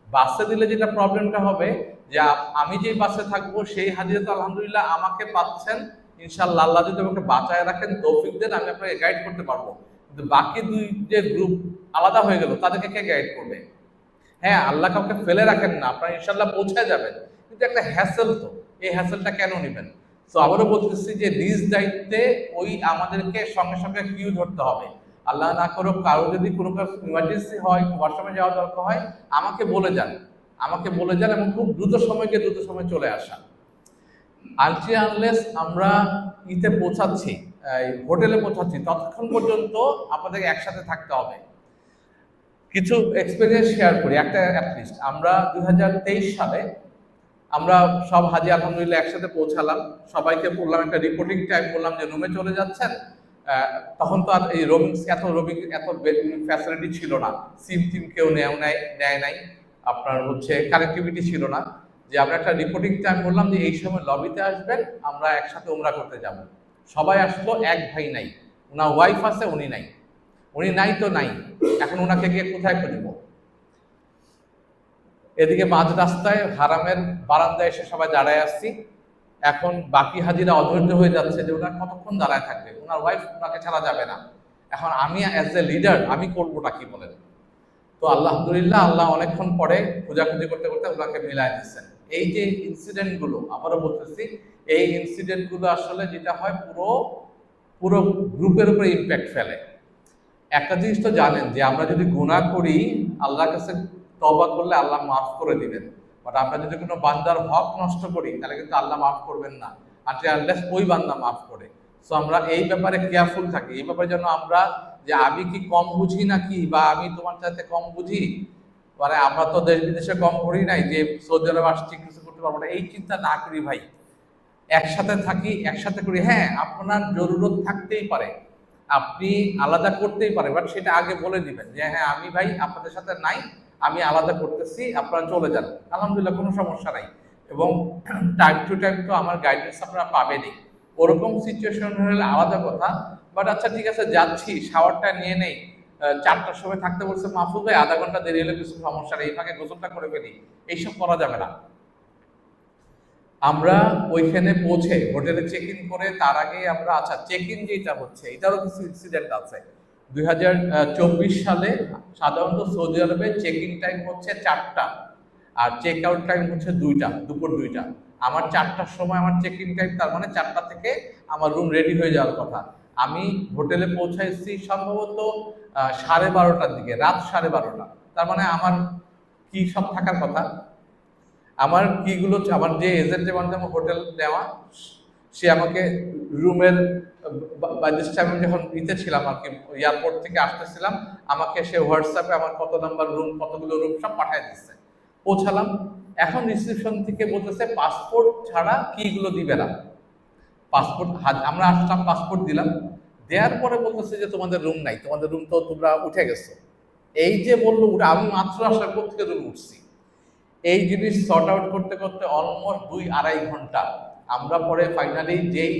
বাসে দিলে যেটা প্রবলেমটা হবে, যে আমি যেই বাসে থাকবো সেই হাজিরা তো আলহামদুলিল্লাহ আমাকে পাচ্ছেন, ইনশাআল্লাহ আল্লাহ যদি আমাকে বাঁচায় রাখেন, তৌফিক দেন, আমি আপনাকে গাইড করতে পারবো। কিন্তু বাকি 2 যে গ্রুপ আলাদা হয়ে গেল, তাদেরকে কে গাইড করবে? হ্যাঁ, আল্লাহ কাউকে ফেলে রাখেন না, আপনারা ইনশাল্লাহ পৌঁছে যাবেন, কিন্তু একটা হ্যাসেল, তো এই হ্যাসেলটা কেন নেবেন? তো আবারও বলতেছি যে নিজ দায়িত্বে ওই আমাদেরকে সঙ্গে সঙ্গে কিউ ধরতে হবে। আল্লাহ না করুক, কারো যদি কোনো ইমার্জেন্সি হয়, ওয়াশরুমে যাওয়া দরকার হয়, আমাকে বলে যান, আমাকে বলে যান, এবং খুব দ্রুত সময়কে দ্রুত সময় চলে আসা। আনলেস আমরা ইতে পৌঁছাচ্ছি, হোটেলে পৌঁছাচ্ছি, ততক্ষণ পর্যন্ত আপনাদের একসাথে থাকতে হবে। কিছু এক্সপিরিয়েন্স শেয়ার করি, একটা অ্যাটলিস্ট। আমরা 2023 সালে আমরা সব হাজি আলহামদুলিল্লাহ একসাথে পৌঁছালাম, সবাইকে বললাম, একটা রিপোর্টিং টাইম বললাম যে রুমে চলে যাচ্ছেন। তখন তো আর এই রোমিং এত ফ্যাসিলিটি ছিল না, সিম টিম কেউ নেয় নাই, আপনার হচ্ছে কানেক্টিভিটি ছিল না, যে আমরা একটা রিপোর্টিং টাইম বললাম যে এই সময় লবিতে আসবেন, আমরা একসাথে উমরা করতে যাব। সবাই আসলো, এক ভাই নাই, ওনার ওয়াইফ আছে, উনি নাই, উনি নাই তো নাই, এখন ওনাকে গিয়ে কোথায় খুঁজবো? এদিকে মাঝ রাস্তায় হারামের বারান্দায় এসে সবাই দাঁড়ায় আসছি। এখন বাকি হাজিরা অধৈর্য হয়ে যাচ্ছে যে ওনার কতক্ষণ দাঁড়ায় থাকবে, ওনার ওয়াইফ ওনাকে ছাড়া যাবে না। এখন আমি অ্যাজ এ লিডার আমি করবোটা কি বলেন? তো আলহামদুলিল্লাহ আল্লাহ অনেকক্ষণ পরে খোঁজাখুঁজি করতে করতে ওনাকে মিলাই দিচ্ছেন। এই যে ইনসিডেন্টগুলো, আবারও বলতেছি, এই ইনসিডেন্টগুলো আসলে যেটা হয় পুরো পুরো গ্রুপের উপরে ইম্প্যাক্ট ফেলে। একটা জিনিস তো জানেন যে আমরা যদি গুনাহ করি, আল্লাহর কাছে তওবা করলে আল্লাহ মাফ করে দিবেন, বাট আমরা যদি কোনো বান্দার হক নষ্ট করি তাহলে কিন্তু আল্লাহ মাফ করবেন না, আনলেস ওই বান্দা মাফ করে। সো আমরা এই ব্যাপারে কেয়ারফুল থাকি, এই ব্যাপারে যেন আমরা, যে আমি কি কম বুঝি নাকি, বা আমি তোমার চাইতে কম বুঝি, মানে আমরা তো দেশ বিদেশে কম করি নাই যে সৌদি আরব আসছি কিছু করতে পারবো না, এই চিন্তা না করি ভাই। একসাথে থাকি, একসাথে করি। হ্যাঁ, আপনার জরুরত থাকতেই পারে, আপনি আলাদা করতেই পারে, বাট সেটা আগে বলে দিবেন যে হ্যাঁ আমি ভাই আপনাদের সাথে নাই, আমি আলাদা করতেছি, আপনারা চলে যান, আলহামদুলিল্লাহ কোনো সমস্যা নাই। এবং টাইম টু টাইম তো আমার গাইডেন্স আপনারা পাবেনই। ওরকম সিচুয়েশন হলে আলাদা কথা, বাট আচ্ছা ঠিক আছে যাচ্ছি, শাওয়ারটা নিয়ে নেই, 4টার সময় থাকতে বলছে মাহফুজ ভাই, আধা ঘন্টা দেরি হলে কিছু সমস্যা নেই, এই ফাঁকে গোসলটা করে ফেলি, এইসব করা যাবে না। আমরা ওইখানে পৌঁছে হোটেলে চেক ইন করে তার আগে আমরা, আচ্ছা চেক ইন যেটা হচ্ছে এটারও কিছু ইনসিডেন্ট আছে। 2024 সালে সাধারণত সৌদি আরবে চেক ইন টাইম হচ্ছে 4টা, আর চেক আউট টাইম হচ্ছে 2টা, দুপুর 2টা। আমার 4টার সময় আমার চেক ইন টাইম, তার মানে 4টা থেকে আমার রুম রেডি হয়ে যাওয়ার কথা। আমি হোটেলে পৌঁছাইছি সম্ভবত 12:30টার দিকে, রাত 12:30। তার মানে আমার কি সব থাকার কথা, আমার কিগুলো, আমার যে এজেন্টের মাধ্যমে হোটেল নেওয়া, সে আমাকে রুমের, আমি যখন নিতে ছিলাম আর কি, এয়ারপোর্ট থেকে আসতেছিলাম, আমাকে সে হোয়াটসঅ্যাপে আমার কত নাম্বার রুম, কতগুলো রুম সব পাঠিয়ে দিচ্ছে। পৌঁছালাম, এখন রিসেপশন থেকে বলতেছে পাসপোর্ট ছাড়া কিগুলো দিবে না। পাসপোর্ট, আমরা আসলাম, পাসপোর্ট দিলাম, দেওয়ার পরে বলতেছে যে তোমাদের রুম নাই, তোমাদের রুম তো তোমরা উঠে গেছো। এই যে বললো, আমি মাত্র আসার পর থেকে রুম উঠছি। এই জিনিস সর্ট আউট করতে করতে অলমোস্ট 2-2.5 ঘন্টা। আমরা পরে ফাইনালি যেই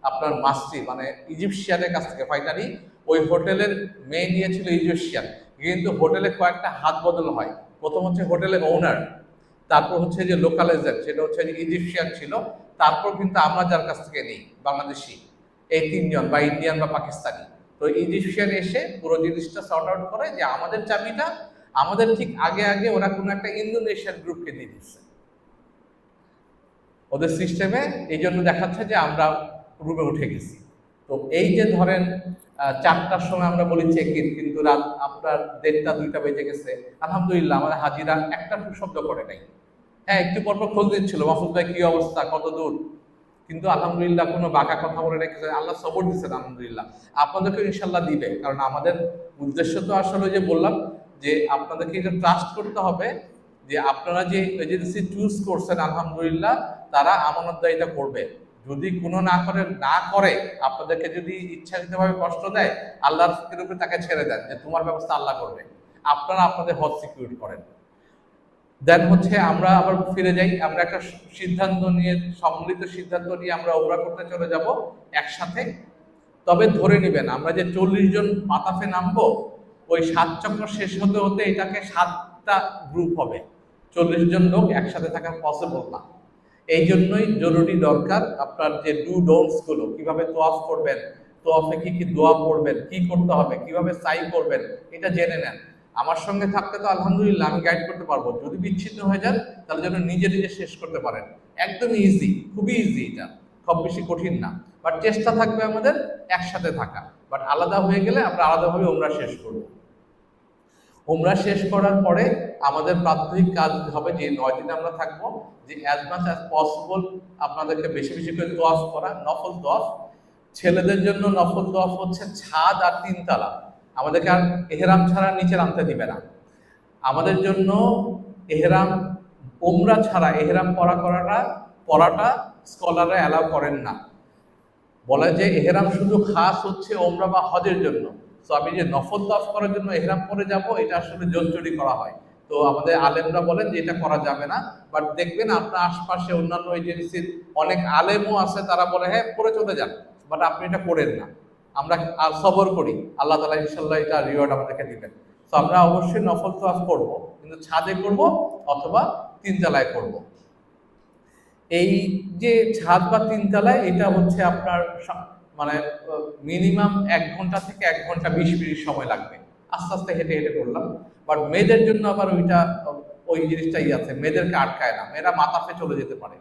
আপনার মাস্টার, মানে ইজিপশিয়ানের কাছ থেকে, ফাইনালি ওই হোটেলের মেয়ে নিয়েছিল ইজিপশিয়ান, কিন্তু হোটেলে কয়েকটা হাত বদল হয়। প্রথম হচ্ছে হোটেলের ওনার, তারপর হচ্ছে যে লোকাল এজেন্ট, সেটা হচ্ছে যে ইজিপশিয়ান ছিল, তারপর কিন্তু আমরা যার কাছ থেকে নিই বাংলাদেশি, এই 3জন, বা ইন্ডিয়ান বা পাকিস্তানি। তো ইজিপশিয়ান এসে পুরো জিনিসটা সর্ট আউট করে যে আমাদের চাবিটা আমাদের ঠিক আগে আগে ওরা কোনো একটা ইন্দোনেশিয়ান গ্রুপকে দিয়ে দিচ্ছে ওদের সিস্টেমে। এই জন্য দেখাচ্ছে যে আমরা রুমে উঠে গেছি। তো এই যে ধরেন 4টার সময় আমরা বলি চেক ইন, কিন্তু রাত আপনার 1:30-2টা বেজে গেছে। আলহামদুলিল্লাহ আমাদের হাজিরা একটা শব্দ করে নাই। হ্যাঁ, একটু পরপর খোঁজ দিচ্ছিল, মাহফুজ ভাই কি অবস্থা, কত দূর, কিন্তু আলহামদুলিল্লাহ কোনো বাঁকা কথা বলে রেখেছে, আল্লাহ সবর দিচ্ছেন আলহামদুলিল্লাহ। আপনাদেরকে ইনশাল্লাহ দিবে, কারণ আমাদের উদ্দেশ্য তো আসলে যে বললাম যে আপনাদেরকে এটা ট্রাস্ট করতে হবে যে আপনারা যে এজেন্সি চুজ করছেন আলহামদুলিল্লাহ তারা আমানতদারিতা করবে। যদি কোনো না করে আপনাদেরকে যদি ইচ্ছাকৃতভাবে কষ্ট দেয়, আল্লাহর উপরে তাকে ছেড়ে দেন যে তোমার ব্যবস্থা আল্লাহ করবে, আপনারা আপনাদের হজ সিকিউর করেন। দেন হচ্ছে আমরা আবার ফিরে যাই, আমরা একটা সিদ্ধান্ত নিয়ে, সম্মিলিত সিদ্ধান্ত নিয়ে আমরা ওমরা করতে চলে যাব একসাথে। তবে ধরে নেবেন আমরা যে 40 জন মাতাফে নামবো, ওই 7 চক্র শেষ হতে হতে এটাকে 7টা গ্রুপ হবে। 40 জন লোক একসাথে থাকা পসিবল না। এই জন্যই জরুরি দরকার আপনার যে ডু ডোন্টস গুলো, কিভাবে তোয়াফ করবেন, তোয়াফে কি কি দোয়া পড়বেন, কি করতে হবে, কিভাবে সাই করবেন, এটা জেনে নেন। আমার সঙ্গে থাকতে তো আলহামদুলিল্লাহ আমি গাইড করতে পারবো, যদি বিচ্ছিন্ন হয়ে যান তাহলে যেন নিজে নিজে শেষ করতে পারেন। একদমই ইজি, খুবই ইজি, এটা খুব বেশি কঠিন না। বাট চেষ্টা থাকবে আমাদের একসাথে থাকা। বাট আলাদা হয়ে গেলে আমরা আলাদাভাবে ওমরা শেষ করবো। ওমরা শেষ করার পরে আমাদের প্রাথমিক কাজ হবে যে 9 দিন আমরা থাকবো, যে অ্যাজ মাচ অ্যাজ পসিবল আপনাদেরকে বেশি বেশি করে তোয়াফ করা, নফল তোয়াফ। ছেলেদের জন্য নফল তোয়াফ হচ্ছে ছাদ আর 3 তালা, আমাদেরকে আর এহরাম ছাড়া নিচে নামতে দিবে না। আমাদের জন্য এহরাম, ওমরা ছাড়া এহরাম পরাটা স্কলাররা অ্যালাউ করেন না। বলে যে এহরাম শুধু খাস হচ্ছে ওমরা বা হজের জন্য। তো আমি যে নফল তাওয়াফ করার জন্য এহরাম পরে যাব, এটা আসলে জোরজুরি করা হয়। তো আমাদের আলেমরা বলেন যে এটা করা যাবে না। বাট দেখবেন আপনার আশপাশে অন্যান্য এজেন্সির অনেক আলেমও আছে, তারা বলে হ্যাঁ পরে চলে যান, বাট আপনি এটা করেন না। আমরা সবর করি, আল্লাহ তাআলা ইনশাআল্লাহ এটা রিওয়ার্ড আমাদেরকে দিবেন। তো আমরা অবশ্যই নফল তাওয়াফ করব, কিন্তু ছাদে করব অথবা 3 তলায় করব। এই যে ছাদ বা 3 তলায়, এটা হচ্ছে আপনার মানে মিনিমাম 1 ঘন্টা থেকে 1 ঘন্টা 20 মিনিট সময় লাগবে। আস্তে আস্তে হেঁটে হেঁটে করলাম। বাট মেয়েদের জন্য আবার ওই জিনিসটাই আছে, মেয়েদেরকে আটকায় না, মেয়েরা মাথাফে চলে যেতে পারে।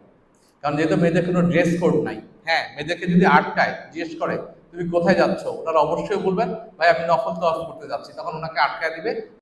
কারণ যেহেতু মেয়েদের কোনো ড্রেস কোড নাই। হ্যাঁ, মেয়েদেরকে যদি আটকায়, জিজ্ঞেস করে তুমি কোথায় যাচ্ছ, ওনারা অবশ্যই বলবেন ভাই আমি নফল তাওয়াফ করতে যাচ্ছি, তখন ওনাকে আটকায় দিবে,